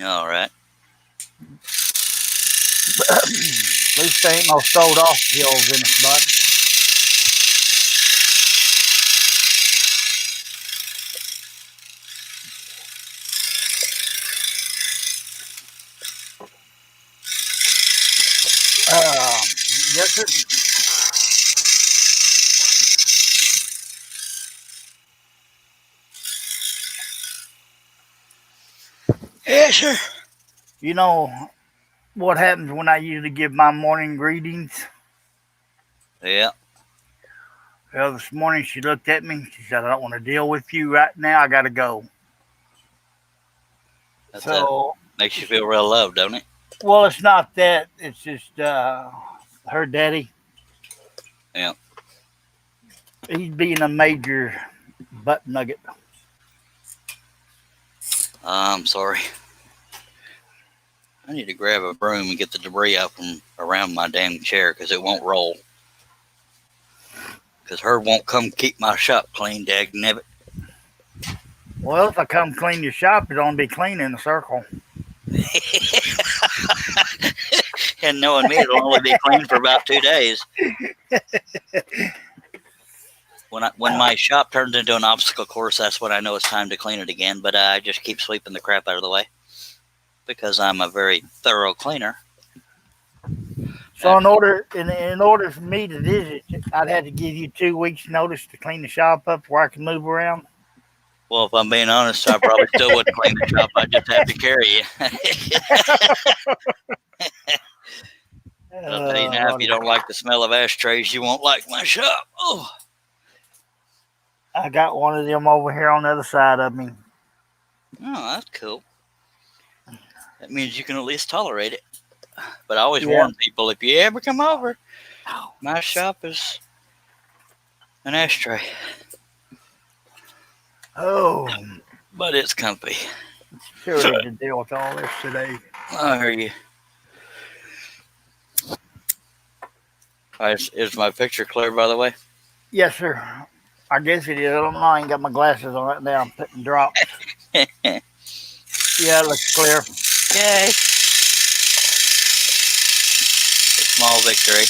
All right. At least there ain't no sold off pills in this box. Yes, sir. Yeah, sure. You know what happens when I usually give my morning greetings? Yeah. Well, this morning she looked at me. She said, I don't want to deal with you right now. I got to go. That's So, makes you feel real loved, don't it? well, it's not that. It's just her daddy. Yeah. He's being a major butt nugget. I'm sorry. I need to grab a broom and get the debris out from around my damn chair because it won't roll. Because her won't come keep my shop clean, dag nabbit. Well, if I come clean your shop, it'll only be clean in a circle. And knowing me, it'll only be clean for about 2 days. When my shop turns into an obstacle course, that's when I know it's time to clean it again. But I just keep sweeping the crap out of the way because I'm a very thorough cleaner. So in order for me to visit, I'd have to give you 2 weeks notice to clean the shop up where I can move around. Well, if I'm being honest, I probably still wouldn't clean the shop. I'd just have to carry you. I'll tell you now, if you don't like the smell of ashtrays, you won't like my shop. Oh. I got one of them over here on the other side of me. Oh, that's cool. That means you can at least tolerate it. But I always warn people, if you ever come over, my shop is an ashtray. Oh, but it's comfy. Sure to deal with all this today. I hear you. All right, is my picture clear, by the way? Yes, sir. I guess it is. I don't know. I ain't got my glasses on right now. I'm putting drops. Yay! Yeah, it looks clear. A small victory.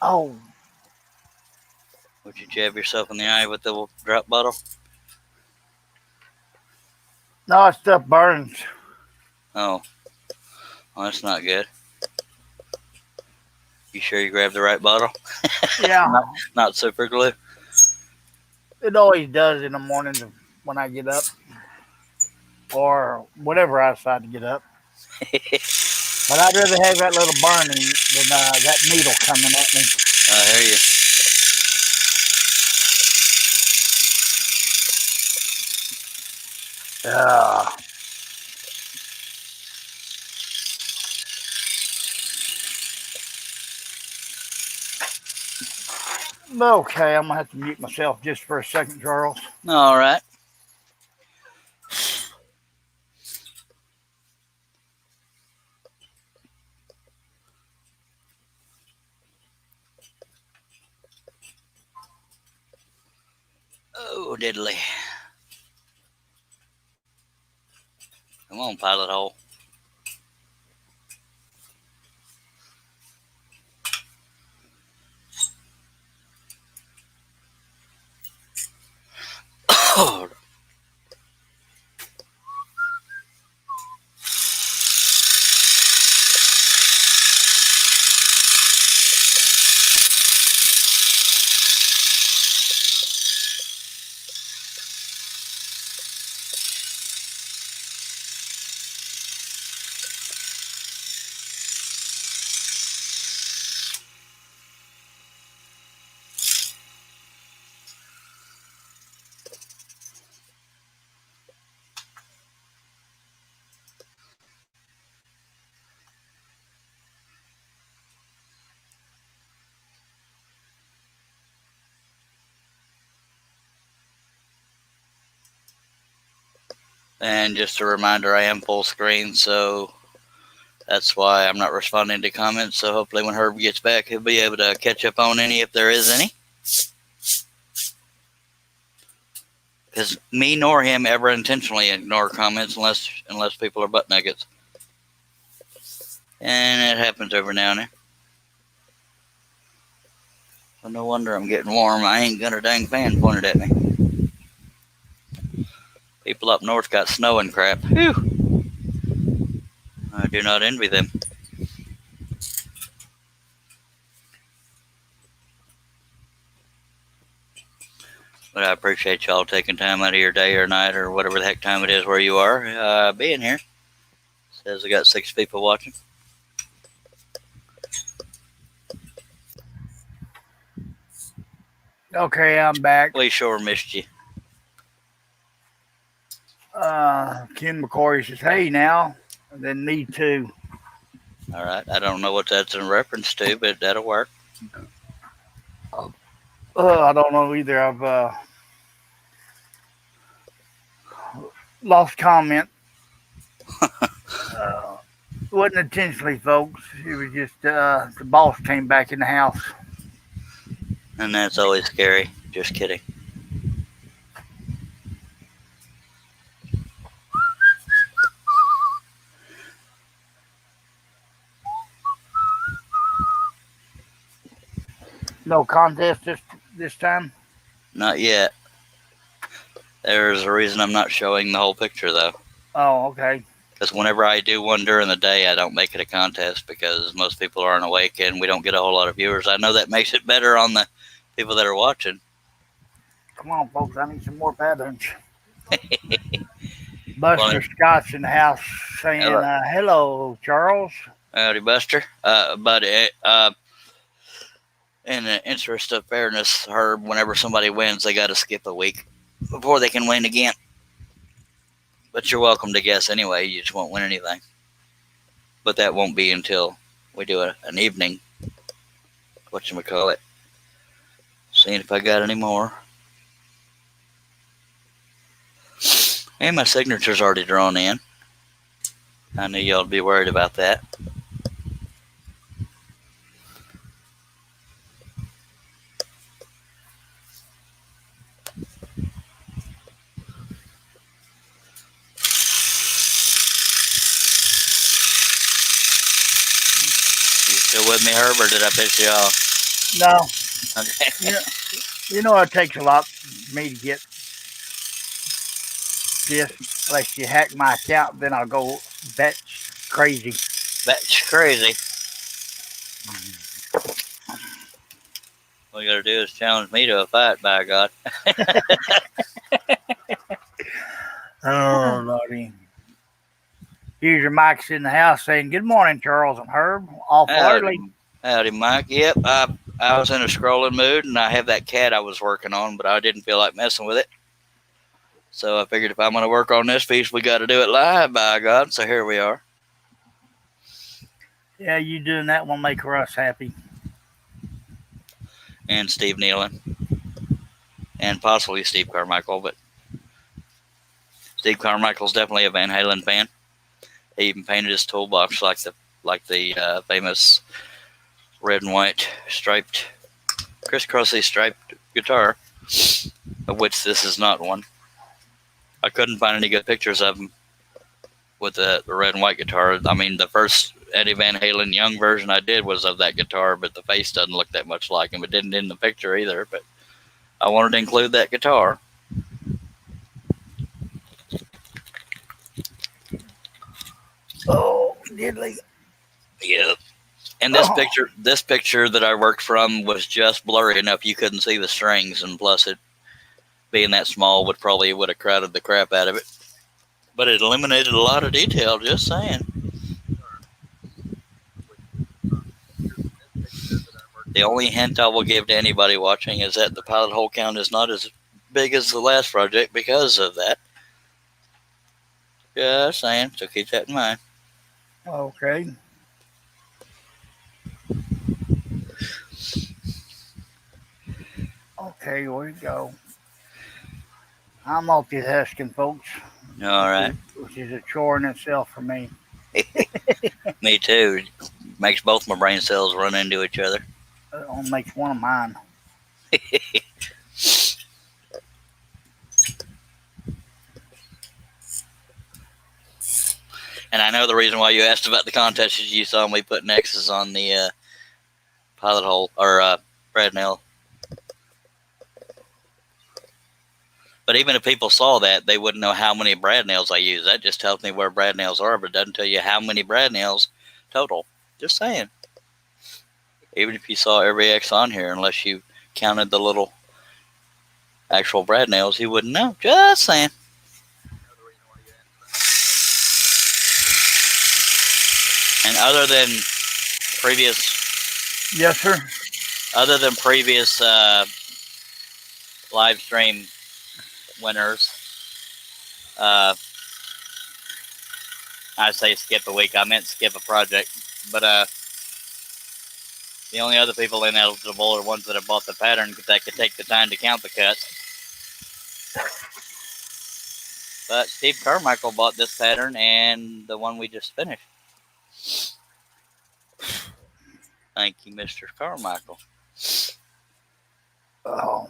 Oh, Would you jab yourself in the eye with the drop bottle? no, that stuff burns. Oh, well, that's not good. You sure you grabbed the right bottle? Yeah, Not super glue. it always does in the mornings when I get up or whenever I decide to get up. But I'd rather have that little burning than that needle coming at me. I hear you. Uh, okay, I'm gonna have to mute myself just for a second, Charles. All right. Oh, diddly. Come on, pilot hole. Oh, and just a reminder, I am full screen, so that's why I'm not responding to comments. So hopefully when Herb gets back, he'll be able to catch up on any if there is any. Because me nor him ever intentionally ignore comments unless people are butt nuggets. And it happens every now and then. Well, no wonder I'm getting warm. I ain't got a dang fan pointed at me. People up north got snow and crap. Whew. I do not envy them. But I appreciate y'all taking time out of your day or night or whatever the heck time it is where you are, being here. Says I got 6 people watching. Okay, I'm back. We sure missed you. Ken McCoy says, "Hey now," and then me too. All right. I don't know what that's in reference to, but that'll work. I don't know either. I've lost comment. Wasn't intentionally, folks. It was just the boss came back in the house. And that's always scary. Just kidding. No contest this time. Not yet. There's a reason I'm not showing the whole picture, though. Oh, okay. Because whenever I do one during the day, I don't make it a contest because most people aren't awake and we don't get a whole lot of viewers. I know that makes it better on the people that are watching. Come on, folks. I need some more patterns. Buster Scott's in the house saying, "Hello, Charles." Howdy, Buster. But in the interest of fairness, Herb, whenever somebody wins, they got to skip a week before they can win again. But you're welcome to guess anyway. You just won't win anything. But that won't be until we do an evening whatchamacallit, seeing if I got any more. And my signature's already drawn in. I knew y'all would be worried about that. You still with me, Herb, or did I piss you off? No. Okay. You know it takes a lot for me to get this. Unless you hack my account, then I'll go batch crazy. That's crazy. All you gotta do is challenge me to a fight, by God. Oh, Lordy. Here's your mics in the house saying, "Good morning, Charles and Herb." Awful early. Howdy, Mike. Yep, I was in a scrolling mood, and I have that cat I was working on, but I didn't feel like messing with it. So I figured if I'm going to work on this piece, we got to do it live, by God. So here we are. Yeah, you doing that will make Russ happy. And Steve Nealon. And possibly Steve Carmichael, but Steve Carmichael's definitely a Van Halen fan. He even painted his toolbox like the famous red and white striped, crisscrossy striped guitar, of which this is not one. I couldn't find any good pictures of him with the red and white guitar. I mean, the first Eddie Van Halen young version I did was of that guitar, but the face doesn't look that much like him. It didn't in the picture either, but I wanted to include that guitar. Oh, diddly. Yep. And this picture that I worked from was just blurry enough you couldn't see the strings, and plus it being that small would have crowded the crap out of it. But it eliminated a lot of detail, just saying. The only hint I will give to anybody watching is that the pilot hole count is not as big as the last project because of that. Just saying, so keep that in mind. Okay. Okay, where you go? I'm multitasking, folks. All right. Which is a chore in itself for me. Me too. Makes both my brain cells run into each other. It only makes one of mine. And I know the reason why you asked about the contest is you saw me putting X's on the pilot hole or brad nail. But even if people saw that, they wouldn't know how many brad nails I use. That just tells me where brad nails are, but it doesn't tell you how many brad nails total. Just saying. Even if you saw every X on here, unless you counted the little actual brad nails, you wouldn't know. Just saying. And other than previous... Yes, sir. Other than previous live stream winners, I say skip a week. I meant skip a project. But the only other people ineligible are ones that have bought the pattern that could take the time to count the cuts. But Steve Carmichael bought this pattern and the one we just finished. Thank you, Mr. Carmichael. Oh.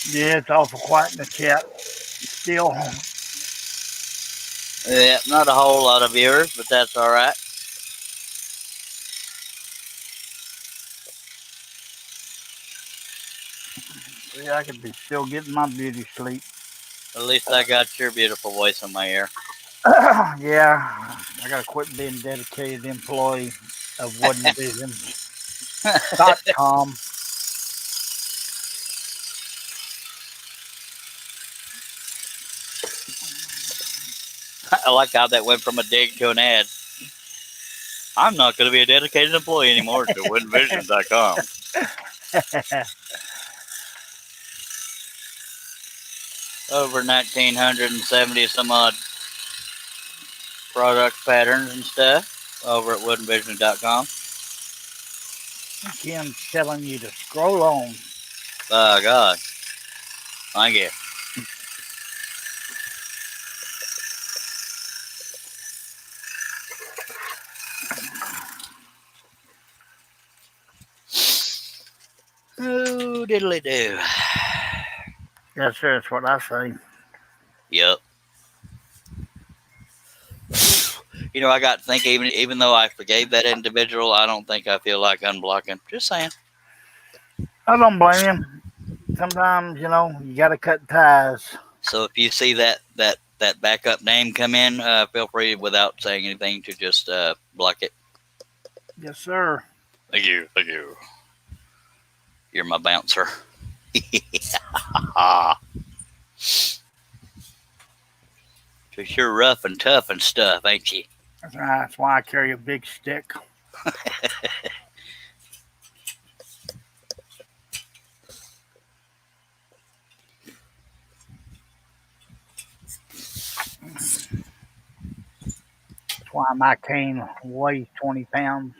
Yeah, it's awful quiet in the chat. Still. Yeah, not a whole lot of viewers, but that's all right. See, I could be still getting my beauty sleep. At least I got your beautiful voice in my ear. Yeah, I gotta quit being dedicated employee of woodenvisions.com. I like how that went from a dig to an ad. I'm not going to be a dedicated employee anymore to winvision.com. Over 1,970 some odd product patterns and stuff over at woodenvision.com. Kim's telling you to scroll on. By God. Thank you. Oh, diddly do. Yes, sir, that's what I say. Yep. You know, I got to think, even though I forgave that individual, I don't think I feel like unblocking. Just saying. I don't blame him. Sometimes, you gotta cut ties. So if you see that backup name come in, feel free, without saying anything, to just block it. Yes, sir. Thank you. Thank you. You're my bouncer. Cause you're rough and tough and stuff, ain't you? That's right. That's why I carry a big stick. That's why my cane weighs 20 pounds.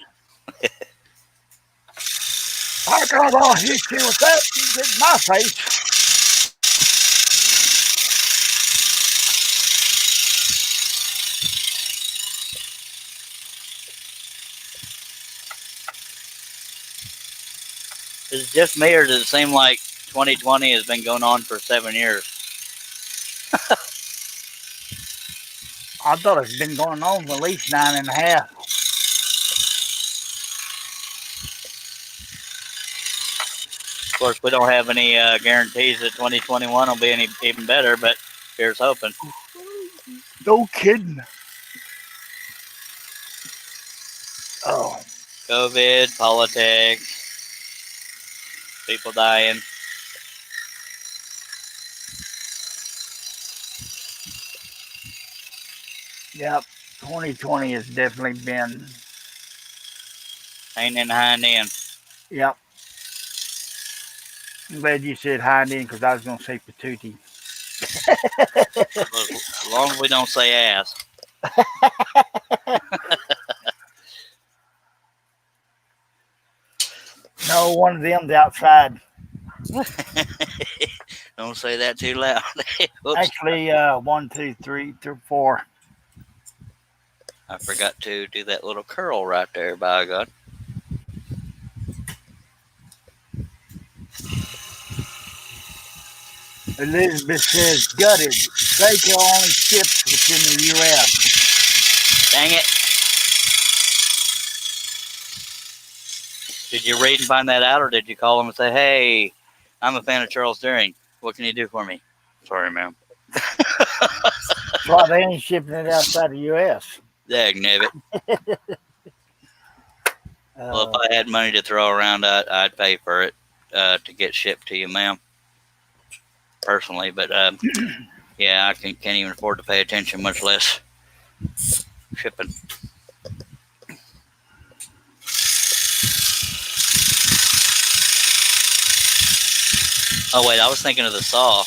I gotta hit you with that. You get in my face. Is it just me, or does it seem like 2020 has been going on for 7 years? I thought it's been going on for at least 9.5. Of course, we don't have any guarantees that 2021 will be any even better, but here's hoping. No kidding. Oh. COVID, politics, people dying. Yep. 2020 has definitely been. Ain't in the hind end. Yep. I'm glad you said hind end because I was going to say patootie. As long as we don't say ass. No, one of them's outside. Don't say that too loud. Actually, 1, 2, 3, 4. I forgot to do that little curl right there, by God. Elizabeth says, gutted. Seiko only ships within the U.S. Dang it. Did you read and find that out, or did you call them and say, hey, I'm a fan of Charles Deering. What can you do for me? Sorry, ma'am. That's why they ain't shipping it outside the U.S. Dagnabbit. Well, if I had money to throw around, I'd pay for it to get shipped to you, ma'am. Personally, but yeah, I can't even afford to pay attention, much less shipping. Oh wait, I was thinking of the saw.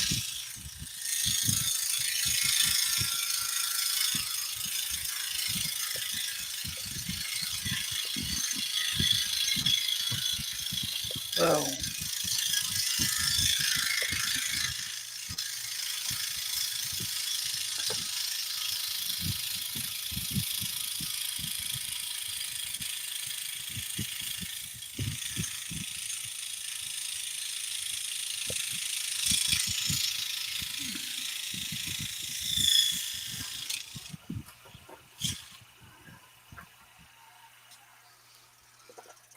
Oh.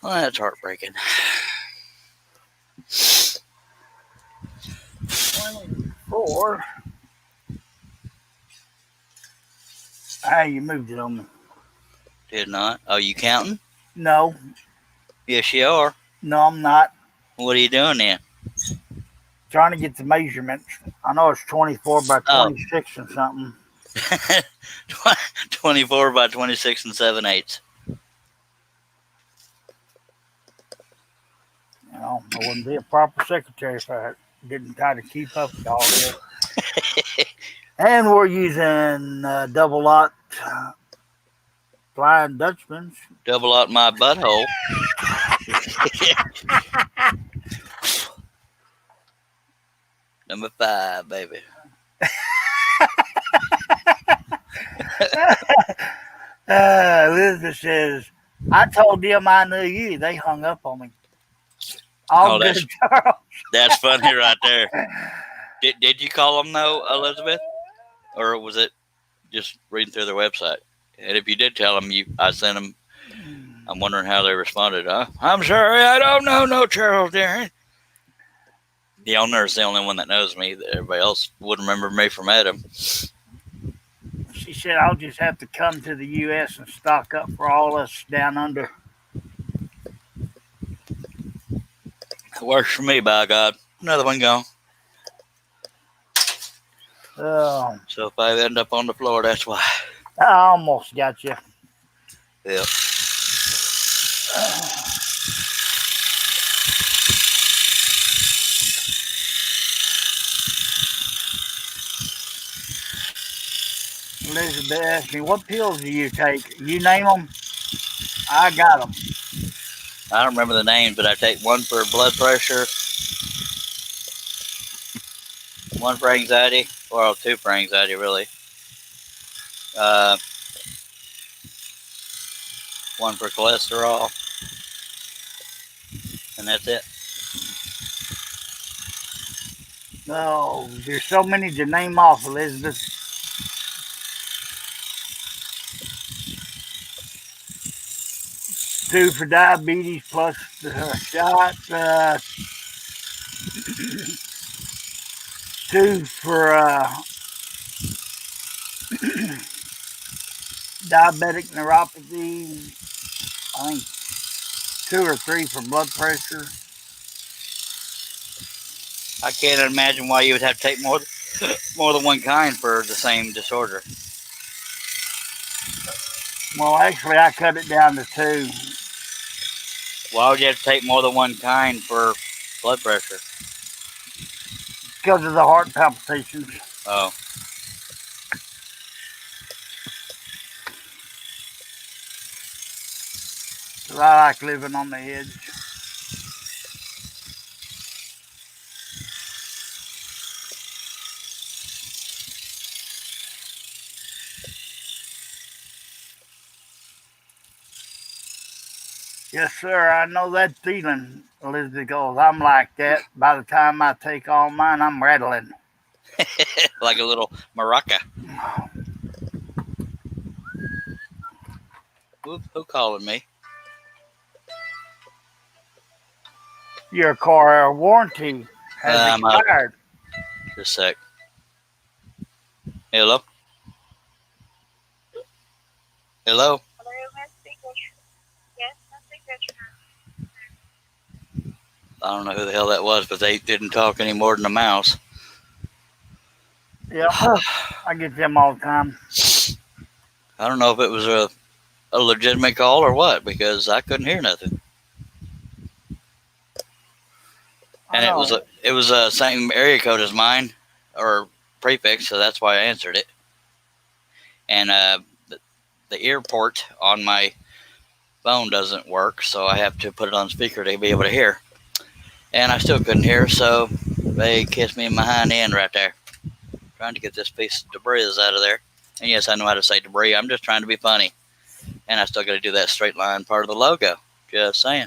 Well, that's heartbreaking. 24. Hey, you moved it on me. Did not. Oh, you counting? No, Yes, you are. no, I'm not. What are you doing then? Trying to get the measurements. I know it's 24 by Oh, 26 and something. 24 by 26 and 7/8. You know, I wouldn't be a proper secretary if I didn't try to keep up with all this. And we're using double lot Flying Dutchman's. Double out my butthole. Number 5, baby. Elizabeth says, I told them I knew you. They hung up on me. All Oh, good, Charles. that's funny right there. Did you call them though, Elizabeth, or was it just reading through their website? And if you did tell them, I sent them. I'm wondering how they responded. I'm sorry, I don't know no Charles Darren. The owner's the only one that knows me. Everybody else would remember me from Adam. She said, I'll just have to come to the U.S. and stock up for all us down under. It works for me, by God. Another one gone. Oh, So if I end up on the floor, that's why. I almost got you. Yep. Elizabeth asked me, what pills do you take? You name them, I got them. I don't remember the names, but I take one for blood pressure, one for anxiety, or 2 for anxiety, really. One for cholesterol, and that's it. No, there's so many to name off, Elizabeth. 2 for diabetes plus the shot. 2 for diabetic neuropathy. I think 2 or 3 for blood pressure. I can't imagine why you would have to take more than one kind for the same disorder. Well, actually, I cut it down to 2. Why would you have to take more than one kind for blood pressure? Because of the heart palpitations. Oh. Because I like living on the edge. Yes, sir. I know that feeling, Elizabeth goes. I'm like that. By the time I take all mine, I'm rattling. Like a little maraca. Who calling me? Your car warranty has I'm out. expired. Just a sec. Hello? Hello? I don't know who the hell that was, but they didn't talk any more than a mouse. Yep, I get them all the time. I don't know if it was a legitimate call or what, because I couldn't hear nothing. And it was a same area code as mine, or prefix, so that's why I answered it. And the ear port on my phone doesn't work, so I have to put it on speaker to be able to hear. And I still couldn't hear, so they kissed me in my hind end right there. Trying to get this piece of debris out of there. And yes, I know how to say debris. I'm just trying to be funny. And I still got to do that straight line part of the logo. Just saying.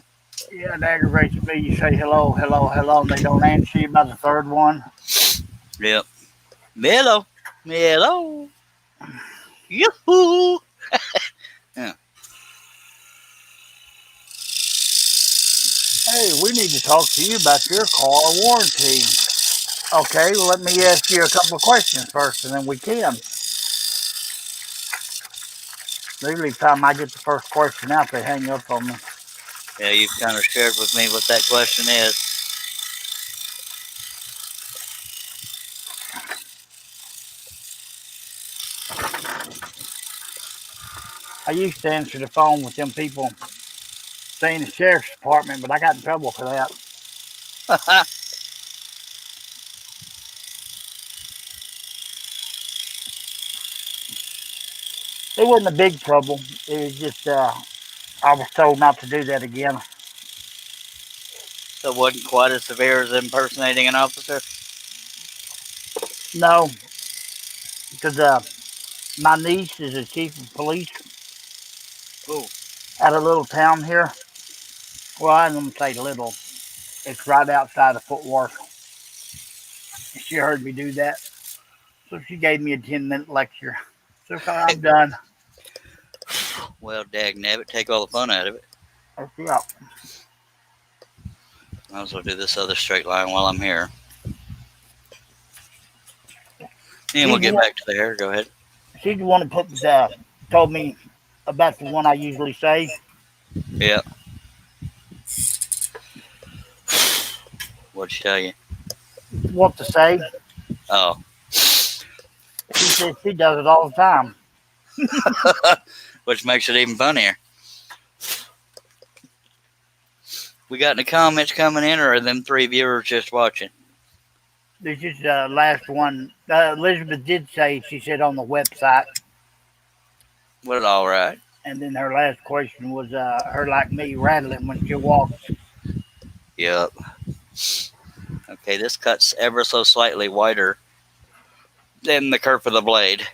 Yeah, it aggravates me. You say hello, hello, hello, and they don't answer you by the third one. Yep. Hello. Hello. Yoo-hoo. Yeah. Hey, we need to talk to you about your car warranty. Okay, well, let me ask you a couple of questions first, and then we can. Usually, time I get the first question out, they hang up on me. Yeah, you've kind of shared with me what that question is. I used to answer the phone with them people saying the sheriff's department, but I got in trouble for that. It wasn't a big trouble. It was just I was told not to do that again. So it wasn't quite as severe as impersonating an officer? No, because my niece is a chief of police Oh, at a little town here. Well, I'm going to say little. It's right outside of Fort Worth. She heard me do that. So she gave me a 10-minute lecture. So I'm done. well, dag nabbit, take all the fun out of it. Yeah. Might as well do this other straight line while I'm here. And we'll She's the get one, back to the hair. Go ahead. she's the one who told me about the one I usually say. Yeah. What'd she tell you? What to say. Oh. She says she does it all the time. Which makes it even funnier. We got any comments coming in, or are them 3 viewers just watching? This is the last one. Elizabeth did say, she said on the website. Well, all right. And then her last question was her like me rattling when she walks. Yep. Okay, this cut's ever so slightly wider than the kerf of the blade.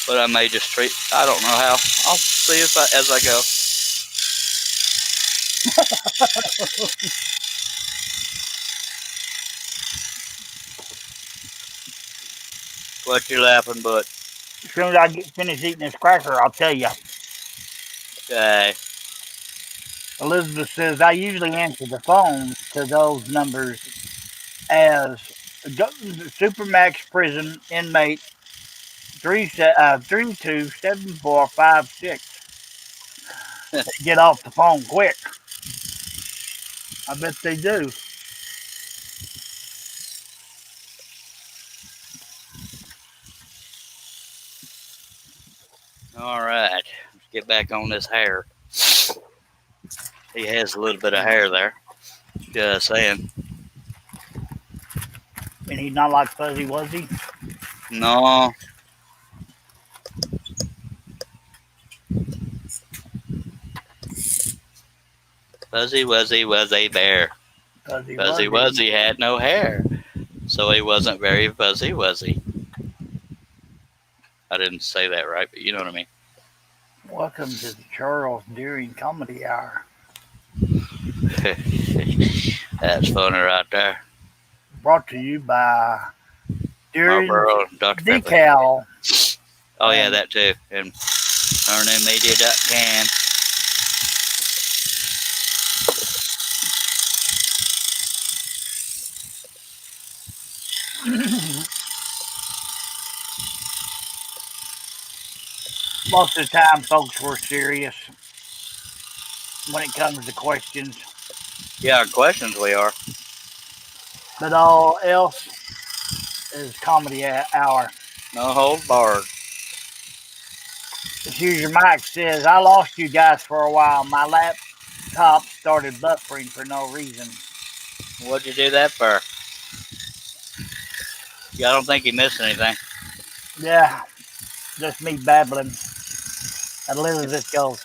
But I may just treat. I don't know how. I'll see if as I go. What you laughing, but? As soon as I get finished eating this cracker, I'll tell you. Okay. Elizabeth says I usually answer the phone to those numbers as Supermax Prison inmate 327456. They get off the phone quick. I bet they do. All right. Let's get back on this hair. He has a little bit of hair there. Just saying. And he's not like Fuzzy Wuzzy. No. Fuzzy Wuzzy was a bear. Fuzzy Fuzzy Wuzzy had no hair. So he wasn't very fuzzy, was he? I didn't say that right, but you know what I mean. Welcome to the Charles Deering Comedy Hour. That's funny right there. Brought to you by Deering Marlboro, Dr. Pepper. Decal. Oh, yeah, that too. And turninmedia.com. Most of the time, folks were serious when it comes to questions, Yeah, questions we are. but all else is comedy hour. No hold barred. This user Mike says, I lost you guys for a while. My laptop started buffering for no reason. What'd you do that for? Yeah, I don't think you missed anything. Yeah, just me babbling. And Elizabeth goes,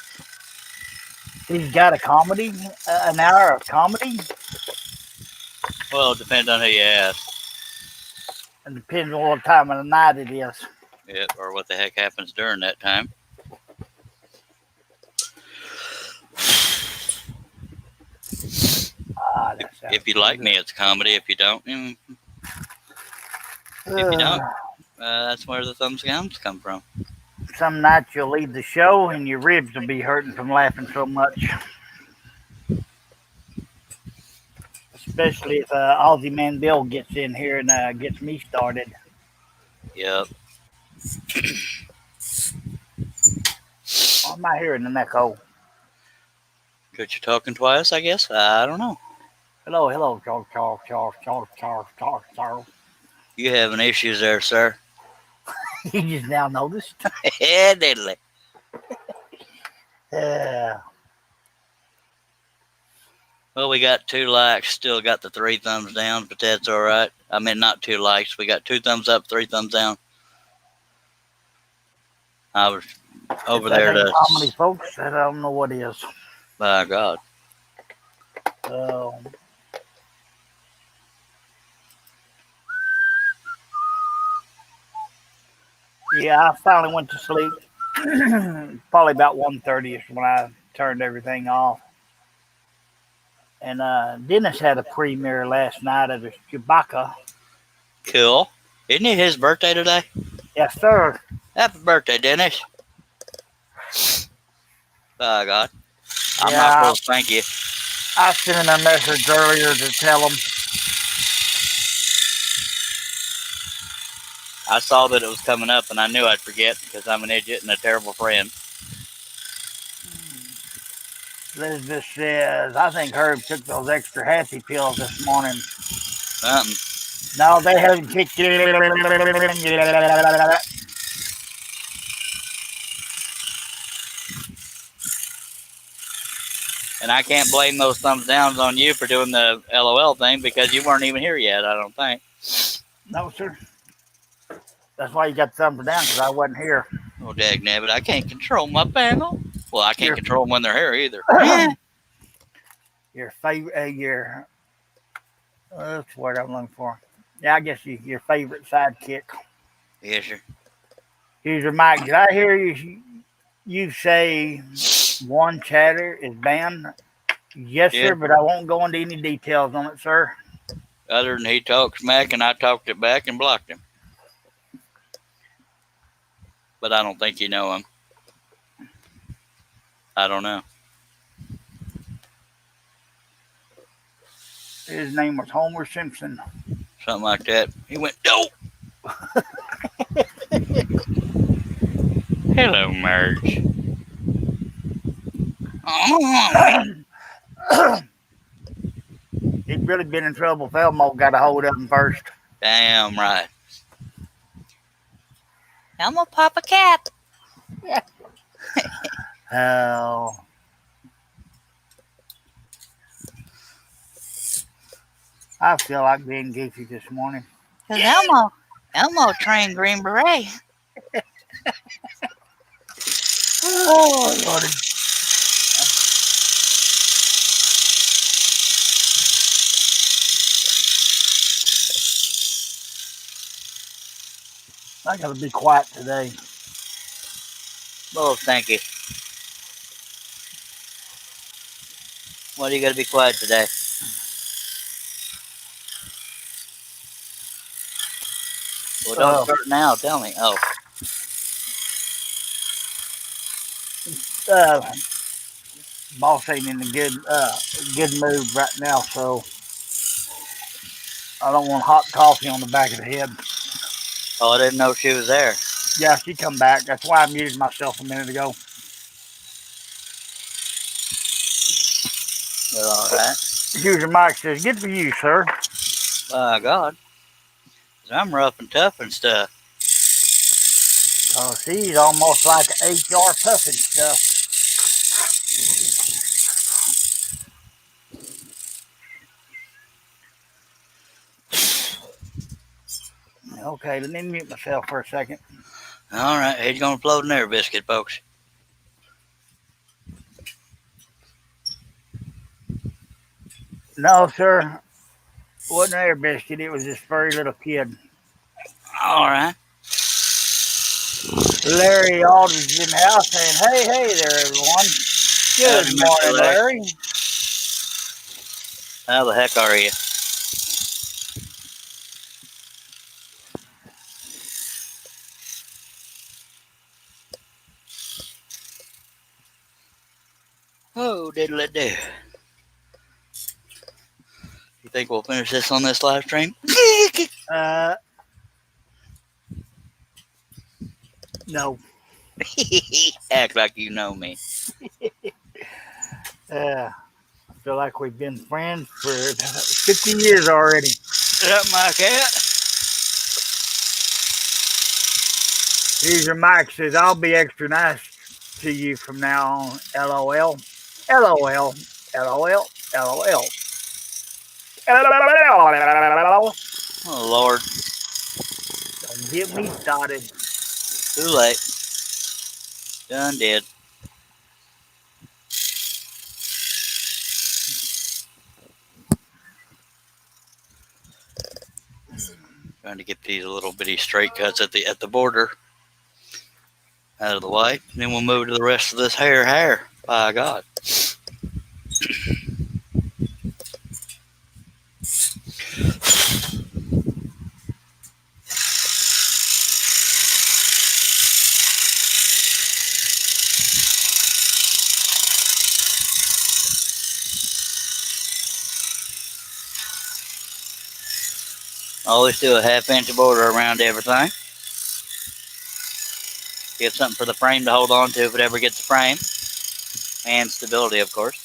he's got a comedy, an hour of comedy? Well, it depends on who you ask. And depends on what time of the night it is. Yep, or what the heck happens during that time. If you like me, it's comedy. If you don't, that's where the thumbs downs come from. Some nights you'll leave the show and your ribs will be hurting from laughing so much. especially if Aussie Man Bill gets in here and gets me started. Yep. Why am I hearing an echo? Because you're talking twice, I guess. I don't know. Hello, hello, Charles, Charles, Charles, Charles, Charles, Charles, Charles. You having issues there, sir? You just now noticed. Yeah, diddly. Yeah. Well, we got 2 likes. Still got the 3 thumbs down, but that's all right. I mean, not 2 likes. We got 2 thumbs up, 3 thumbs down. I was If over that there ain't to. comedy, folks, I don't know what is. By God. So, yeah, I finally went to sleep. Probably about 1:30 is when I turned everything off. And Dennis had a premiere last night of his Chewbacca. Cool. Isn't it his birthday today? Yes, sir. Happy birthday, Dennis. By God. I'm not Yeah, supposed to thank you. I sent him a message earlier to tell him. I saw that it was coming up, and I knew I'd forget because I'm an idiot and a terrible friend. Elizabeth says, I think Herb took those extra happy pills this morning. Nothing. No, they haven't kicked in. And I can't blame those thumbs downs on you for doing the LOL thing because you weren't even here yet, I don't think. No, sir. That's why you got the thumb down, because I wasn't here. Oh, dagnabbit, I can't control my panel. Well, I can't Your, control them when they're here either. your favorite, that's the word I'm looking for. Yeah, I guess your favorite sidekick. Yes, sir. User Mike, did I hear you say one chatter is banned? Yes, Yeah. sir, but I won't go into any details on it, sir. Other than he talked smack and I talked it back and blocked him. But I don't think you know him. I don't know. His name was Homer Simpson. Something like that. He went, no. Hello, Merge. He'd really been in trouble if Elmo got a hold of him first. Damn right. Elmo pop a cap. Oh. I feel like being goofy this morning. Because Elmo trained Green Beret. Oh, Lordy. I gotta be quiet today. Oh, thank you. Why do you gotta be quiet today? Well, don't start now. Tell me. Oh. Boss ain't in a good mood right now, so I don't want hot coffee on the back of the head. Oh, I didn't know she was there. Yeah, she come back. That's why I muted myself a minute ago. Well, all right. User Mike says, "Good for you, sir." By God. 'Cause I'm rough and tough and stuff. Oh, she's almost like an HR puffin stuff. Okay, let me mute myself for a second. All right. He's going to float an air biscuit, folks. No, sir. It wasn't an air biscuit. It was this furry little kid. All right. Larry Aldridge in the house saying, hey there, everyone. Good morning, Larry. How the heck are you? Oh, diddle it do. You think we'll finish this on this live stream? Uh, no. Act like you know me. I feel like we've been friends for 50 years already. Something like that. Here's your mic says, I'll be extra nice to you from now on. LOL. LOL. LOL. LOL. Oh, Lord. Don't get me started. Too late. Done did. Trying to get these little bitty straight cuts at the border out of the way. And then we'll move to the rest of this hair. By God. Always do a half-inch border around everything. Give something for the frame to hold on to if it ever gets a frame. And stability, of course.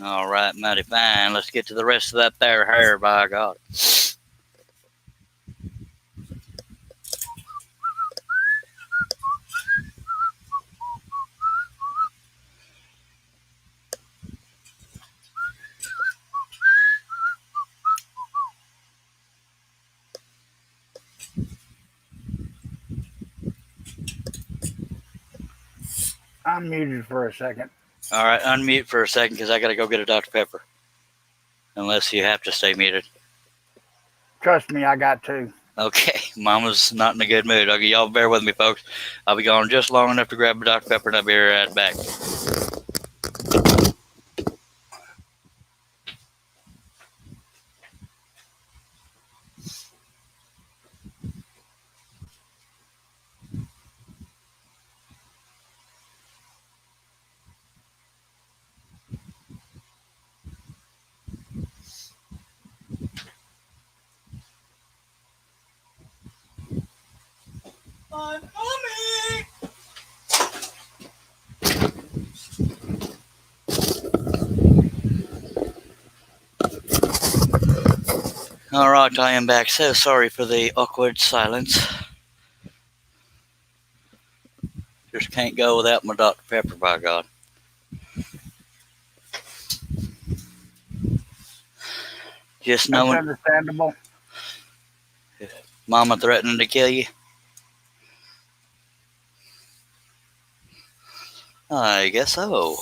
All right, mighty fine. Let's get to the rest of that there hair, by God. I'm muted for a second. All right, unmute for a second because I got to go get a Dr. Pepper. Unless you have to stay muted. Trust me, I got to. Okay, Mama's not in a good mood. Okay, y'all bear with me, folks. I'll be gone just long enough to grab a Dr. Pepper and I'll be right back. I'm coming! All right, I am back. So sorry for the awkward silence. Just can't go without my Dr. Pepper, by God. Just That's knowing understandable. Mama threatening to kill you. I guess so.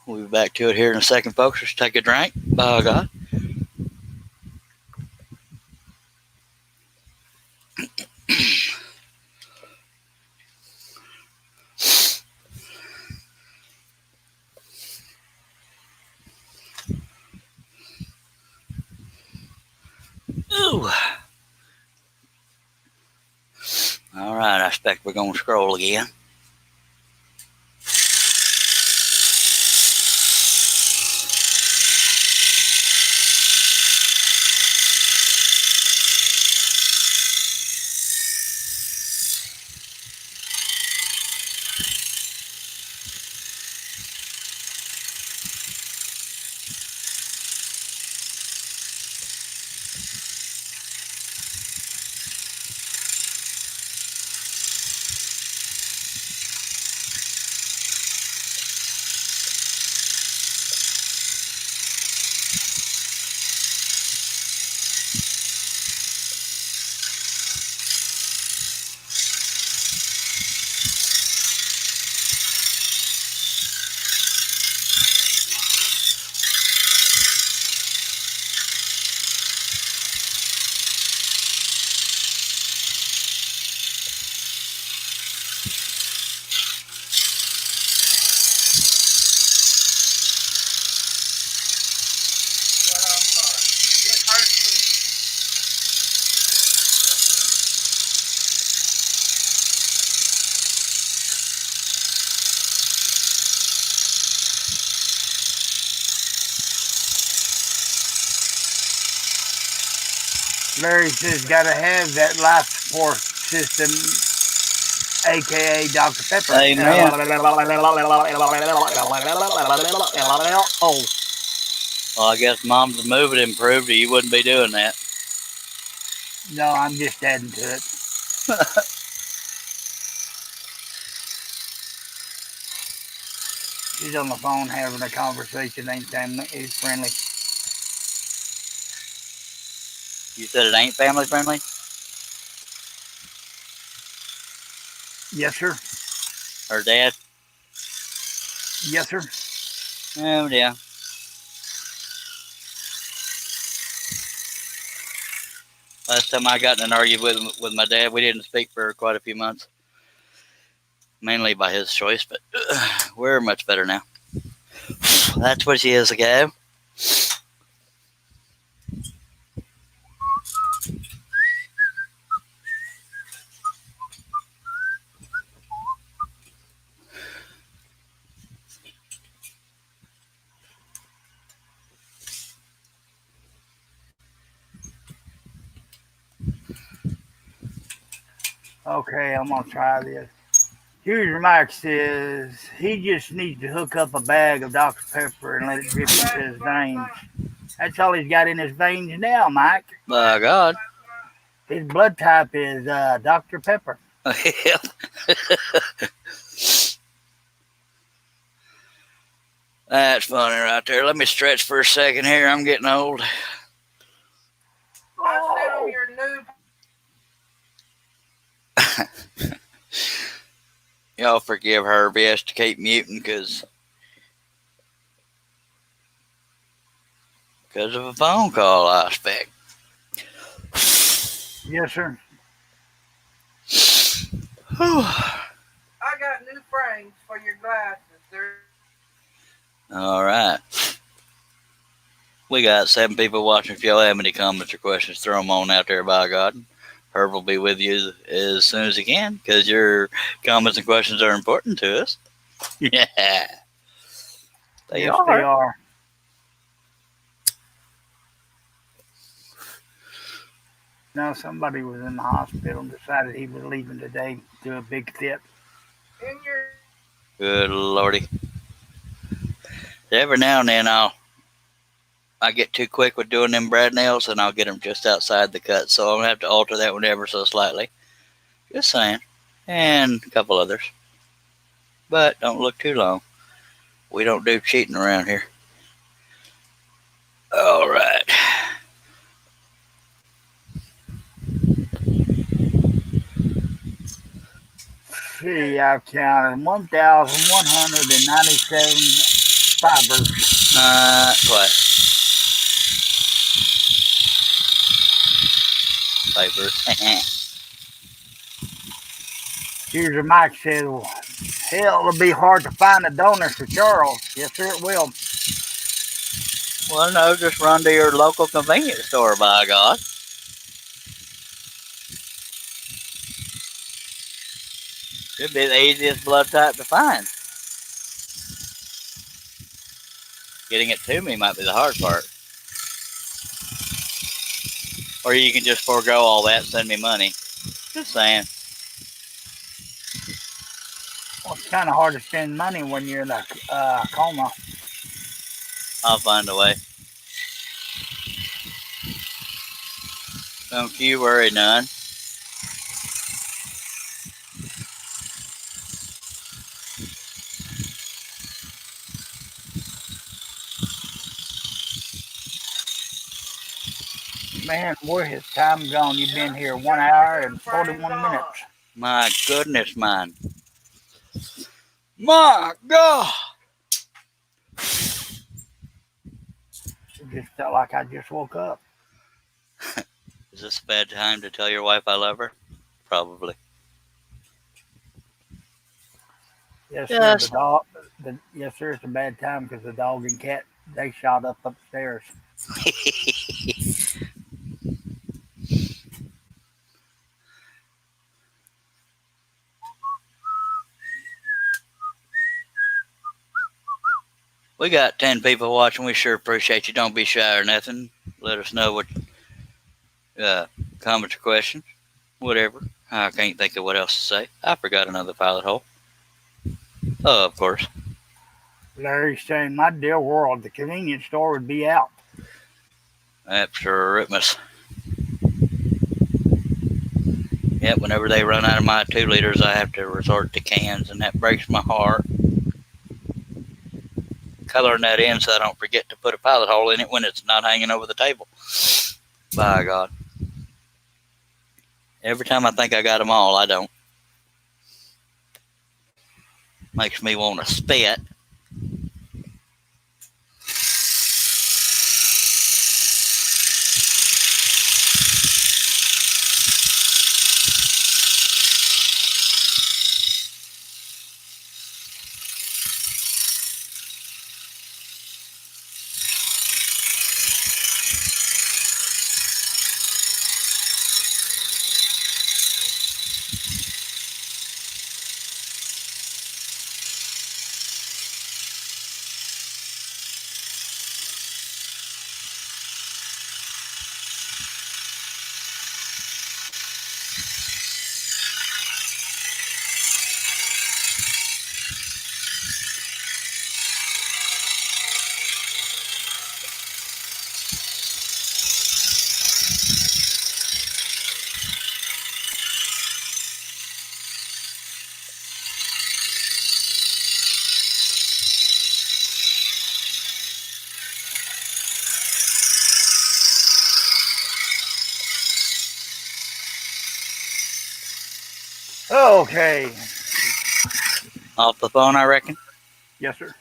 We'll be back to it here in a second, folks. Just take a drink. By God. Ooh. All right, I expect we're going to scroll again. Larry says, gotta have that life support system, aka Dr. Pepper. Amen. Oh, Well, I guess Mom's moving improved, or you wouldn't be doing that. no, I'm just adding to it. She's on the phone having a conversation. Ain't family friendly. You said it ain't family friendly? Yes, sir. Her dad? Yes, sir. Oh, yeah. Last time I got in an argument with my dad, we didn't speak for quite a few months. Mainly by his choice, but we're much better now. That's what years ago. Okay, I'm gonna try this. Huge Mike says he just needs to hook up a bag of Dr. Pepper and let it drip into his veins. That's all he's got in his veins now, Mike. By God. His blood type is Dr. Pepper. That's funny right there. Let me stretch for a second here. I'm getting old. I said on your new. Y'all forgive Herb. He has to keep muting because of a phone call, I expect. Yes, sir. I got new frames for your glasses. They're All right. We got 7 people watching. If y'all have any comments or questions, throw them on out there, by God. Herb will be with you as soon as he can because your comments and questions are important to us. Yeah. They Yes, are. they are. Now, somebody was in the hospital and decided he was leaving today to do a big fit. in your. Good Lordy. Every now and then I get too quick with doing them brad nails and I'll get them just outside the cut. So I'm going to have to alter that one ever so slightly. Just saying. And a couple others. But don't look too long. We don't do cheating around here. All right. See, I've counted 1,197 fibers. What? Fibers. Here's a Mike said, well, hell, it'll be hard to find a donor for Charles. Yes, sir, it will. Well, no, just run to your local convenience store, by God. Should be the easiest blood type to find. Getting it to me might be the hard part. Or you can just forego all that and send me money. Just saying. Well, it's kind of hard to spend money when you're in a coma. I'll find a way. Don't you worry none. Man, where has time gone? You've been here 1 hour and 41 minutes. My goodness, man. My God. It just felt like I just woke up. Is this a bad time to tell your wife I love her? Probably. Yes, Yes. sir. The dog. Yes, sir. It's a bad time because the dog and cat they shot up upstairs. We got 10 people watching. We sure appreciate you. Don't be shy or nothing. Let us know Comments or questions, whatever. I can't think of what else to say. I forgot another pilot hole. Oh, of course. Larry's saying, my dear world, the convenience store would be out. Absolutely. Yep, whenever they run out of my 2 liters, I have to resort to cans, and that breaks my heart. Coloring that in so I don't forget to put a pilot hole in it when it's not hanging over the table. By God. Every time I think I got them all, I don't. Makes me want to spit. Okay. Off the phone, I reckon. Yes, sir.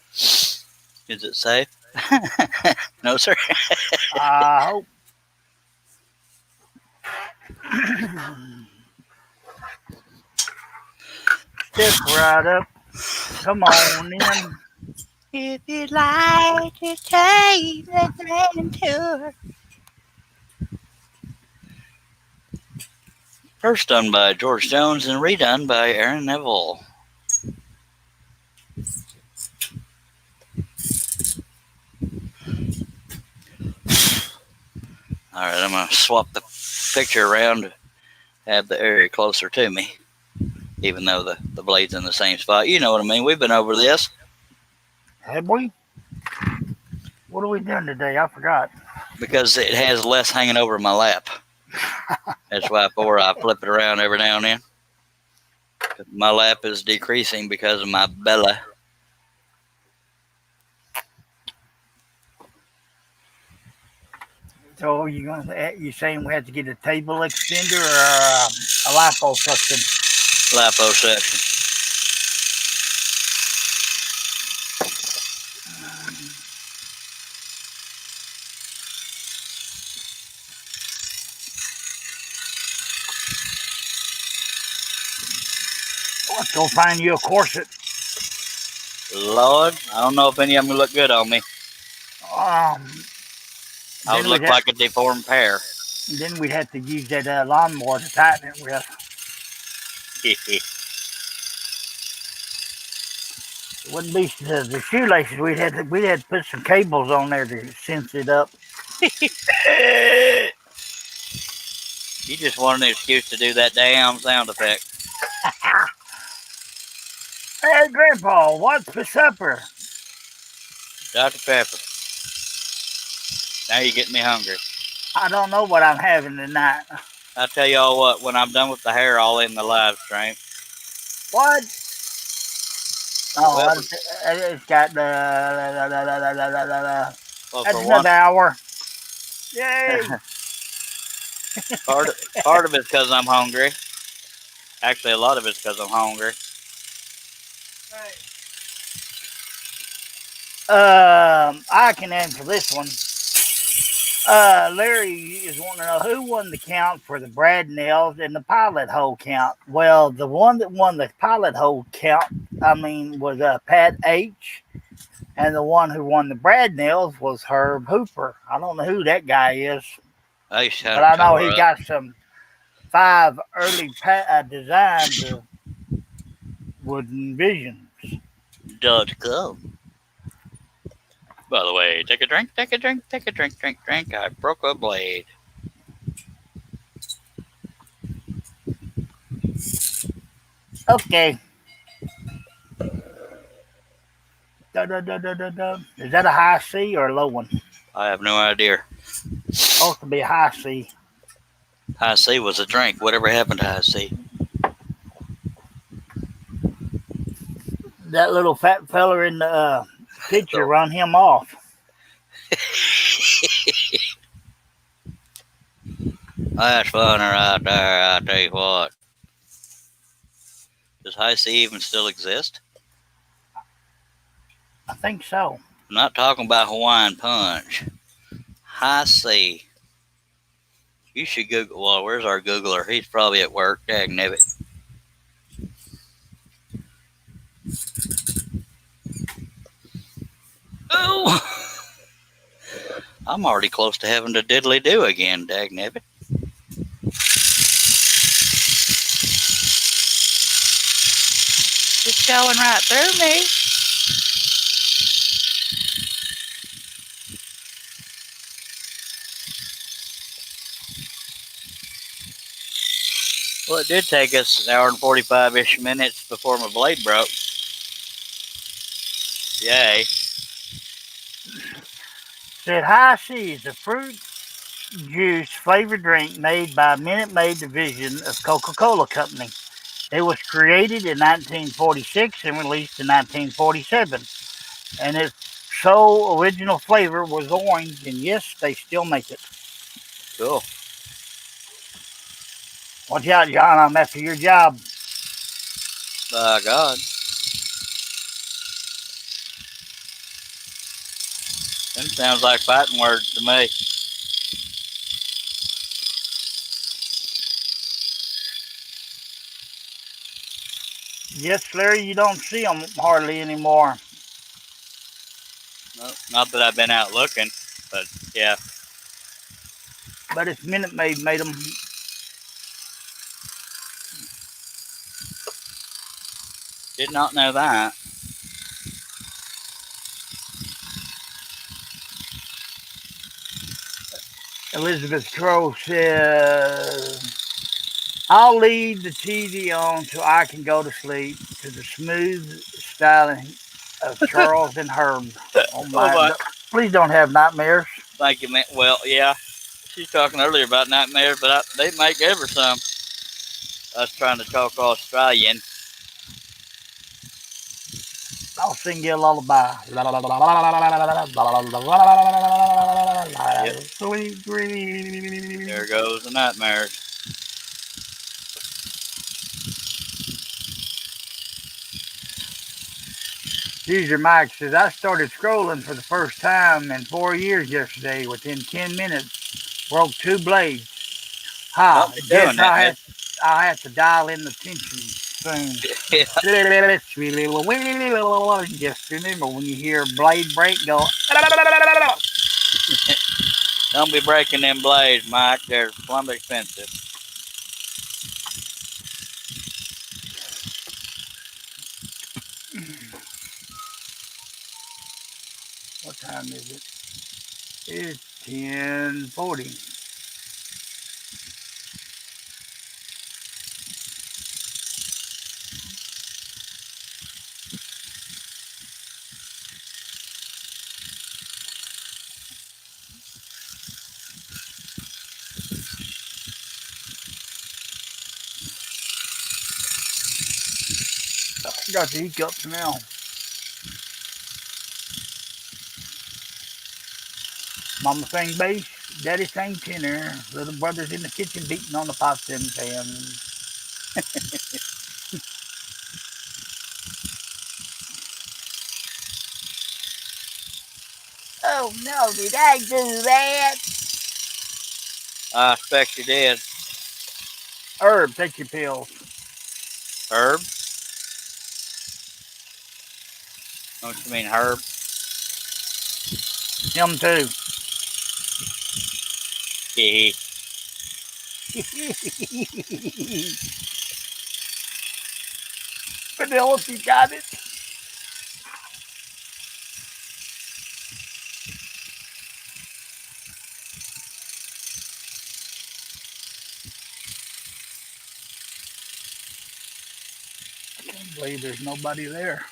Is it safe? No, sir. I hope. Step right up. Come on in. If you'd like to take the grand tour. First done by George Jones and redone by Aaron Neville. Alright, I'm going to swap the picture around to have the area closer to me, even though the blade's in the same spot. You know what I mean. We've been over this. Have we? What are we doing today? I forgot. Because it has less hanging over my lap. That's why I flip it around every now and then. My lap is decreasing because of my belly. So you saying we have to get a table extender or a liposuction? Liposuction. Let's go find you a corset. Lord, I don't know if any of them look good on me. I would look like a deformed pear. Then we'd have to use that lawnmower to tighten it with. It wouldn't be the shoelaces. We'd have to put some cables on there to cinch it up. You just wanted an excuse to do that damn sound effect. Hey, Grandpa, what's for supper? Dr. Pepper. Now you're getting me hungry. I don't know what I'm having tonight. I'll tell y'all what, when I'm done with the hair, I'll end the live stream. What? Oh, Well, it's got well, that's for another hour. Yay! part of it's because I'm hungry. Actually, a lot of it's because I'm hungry. I can answer this one. Larry is wanting to know who won the count for the Brad nails and the pilot hole count. Well, the one that won the pilot hole count, was Pat H. And the one who won the Brad nails was Herb Hooper. I don't know who that guy is. But I know he got some 5 early designs of wooden visions. .com. By the way, take a drink. I broke a blade. Okay. Da, da, da, da, da, da. Is that a high C or a low one? I have no idea. Supposed to be a high C. High C was a drink. Whatever happened to High C? That little fat feller in the picture So, run him off. that's funny right there. I tell you what. Does High C even still exist? I think so. I'm not talking about Hawaiian Punch. High C. You should Google. Well, where's our Googler? He's probably at work. Dagnabbit. Oh, I'm already close to having to diddly do again. Dagnabbit. It's going right through me. Well, it did take us an hour and 45-ish minutes before my blade broke. Yay. Said high C is a fruit juice flavored drink made by Minute Maid division of Coca-Cola Company. It was created in 1946 and released in 1947, and its sole original flavor was orange. And yes, they still make it. Cool. Watch out, John! I'm after your job. By God. Them sounds like fighting words to me. Yes, Larry, you don't see them hardly anymore. No, not that I've been out looking, but yeah. But it's Minute Maid made them. Did not know that. Elizabeth Crow says, I'll leave the TV on so I can go to sleep to the smooth styling of Charles and Herb. Oh Oh my, my. please don't have nightmares. Thank you, man. Well, yeah. She's talking earlier about nightmares, but they make ever some. I was trying to talk Australian. I'll sing you a lullaby. Yep. Sweet dreams. There goes the nightmares. User Mike says, I started scrolling for the first time in 4 years yesterday. Within 10 minutes, broke two blades. Don't Ha, be doing guess that, man. I'll have to dial in the tension soon. Yeah. Just remember when you hear a blade break, go. Don't be breaking them blades, Mike. They're plumb expensive. What time is it? It's 10:40. I got the hiccups now. Mama sang bass, daddy sang tenor, little brother's in the kitchen beating on the pots and pans. Oh no, did I do that? I expect you did. Herb, take your pills. Herb? Don't you mean Herb? Him too. Hee Penelope got it. I believe there's nobody there.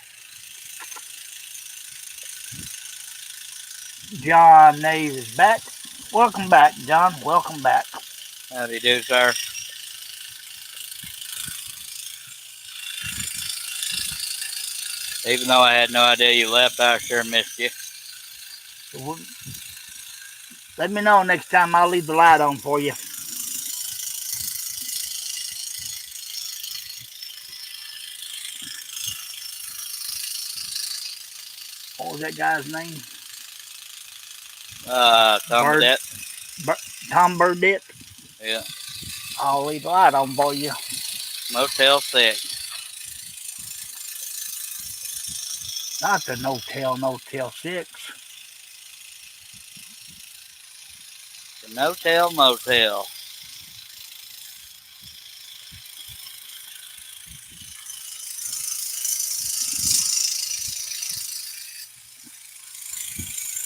John Nave is back. Welcome back, John. Welcome back. Howdy do, sir. Even though I had no idea you left, I sure missed you. Let me know next time. I'll leave the light on for you. What was that guy's name? Tom Burdette. Tom Burdette. Yeah. I'll leave the light on for you. Motel 6. Not the Motel 6. The No-Tell Motel.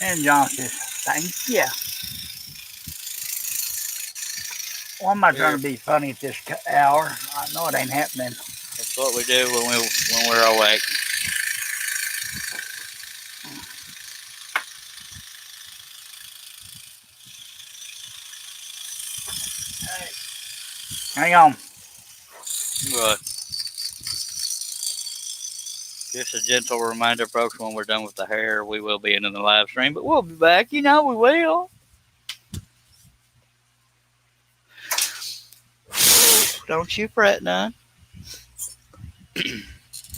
And John says, thank you. Why am I trying to be funny at this hour? I know it ain't happening. That's what we do when we're awake. Hey. Hang on. Good. Just a gentle reminder, folks, when we're done with the hair, we will be ending the live stream, but we'll be back. You know we will. Don't you fret none.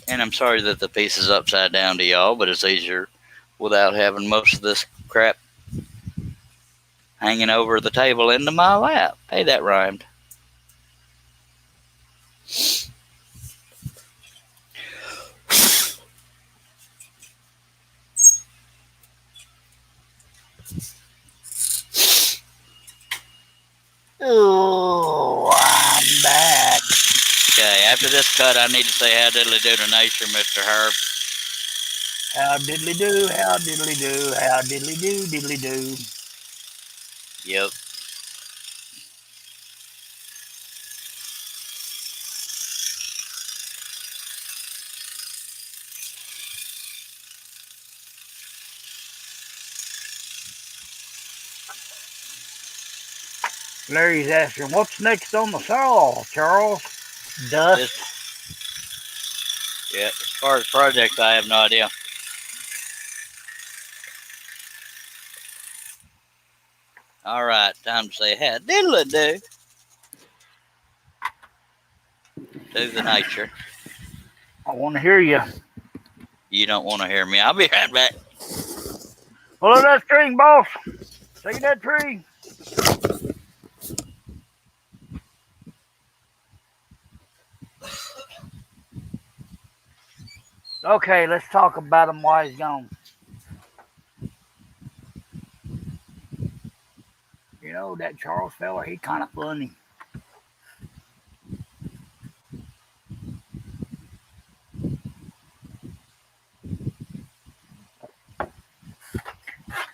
And I'm sorry that the piece is upside down to y'all, but it's easier without having most of this crap hanging over the table into my lap. Hey, that rhymed. Oh, I'm back. Okay, after this cut, I need to say how diddly do to nature, Mr. Herb. How diddly do, how diddly do, how diddly do, diddly do. Yep. Larry's asking, what's next on the saw, Charles? Dust. Yeah, as far as projects, I have no idea. All right, time to say how diddly do to the nature. I want to hear you. You don't want to hear me. I'll be right back. Pull up that string, boss. Take that tree. Okay, let's talk about him while he's gone. You know, that Charles fella, he kind of funny.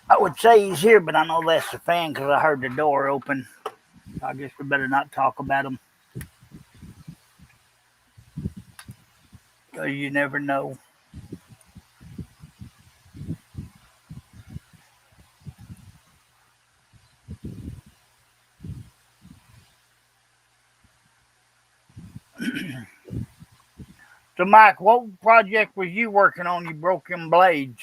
I would say he's here, but I know that's the fan because I heard the door open. I guess we better not talk about him. Because you never know. So, Mike, what project was you working on? You broke them blades.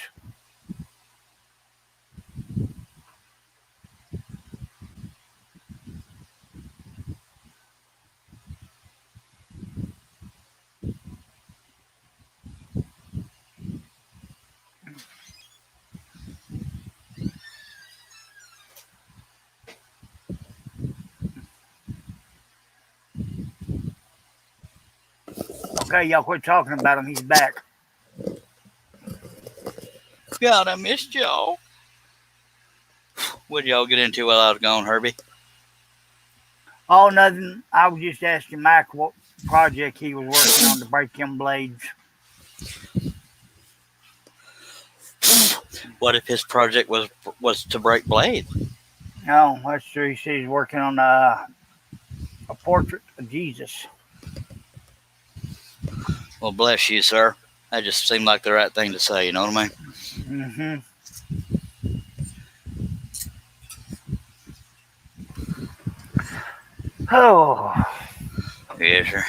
Okay, y'all quit talking about him. He's back. God, I missed y'all. What did y'all get into while I was gone, Herbie? Oh, nothing. I was just asking Mike what project he was working on to break them blades. What if his project was to break blades? No, that's true. He said he's working on a portrait of Jesus. Well, bless you, sir. That just seemed like the right thing to say. You know what I mean? Mm-hmm. Oh, Yes, sir.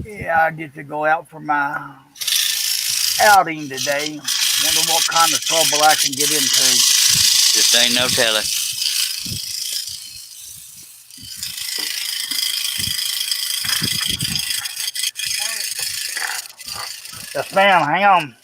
yeah, I get to go out for my outing today. Wonder what kind of trouble I can get into. Just ain't no telling. Yes, ma'am. Hang on.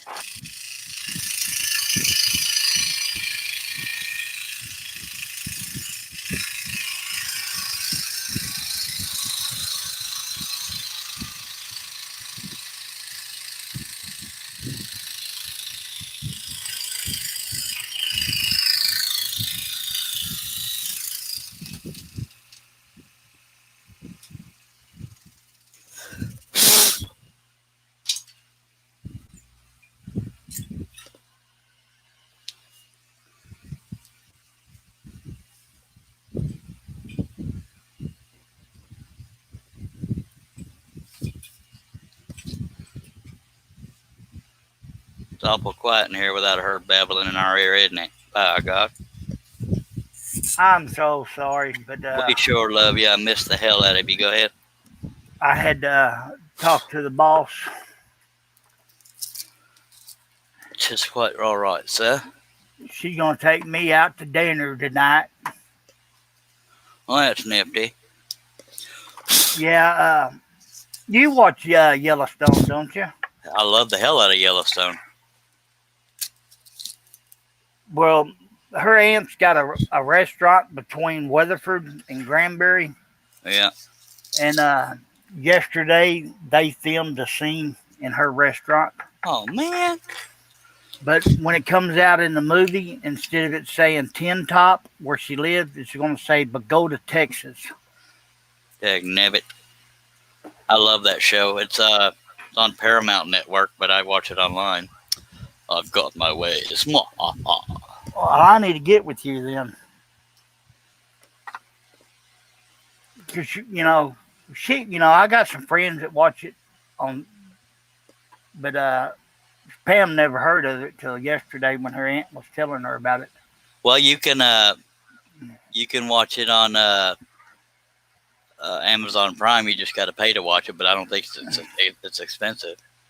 It's awful quiet in here without her babbling in our ear, isn't it? By God. I'm so sorry, but We sure love you. I missed the hell out of you. Go ahead. I had to talk to the boss. Just quite all right, sir. She's gonna take me out to dinner tonight. Well, that's nifty. Yeah, you watch Yellowstone, don't you? I love the hell out of Yellowstone. Well, her aunt's got a restaurant between Weatherford and Granbury, Yeah. and yesterday they filmed a scene in her restaurant. Oh, man. But when it comes out in the movie, instead of it saying Tin Top where she lives, it's going to say Pagoda, Texas. Dag nabbit. I love that show. It's on Paramount Network, but I watch it online. I've got my ways. Well, I need to get with you then, because I got some friends that watch it on, but Pam never heard of it till yesterday when her aunt was telling her about it. Well, you can watch it on Amazon Prime. You just got to pay to watch it, but I don't think it's expensive.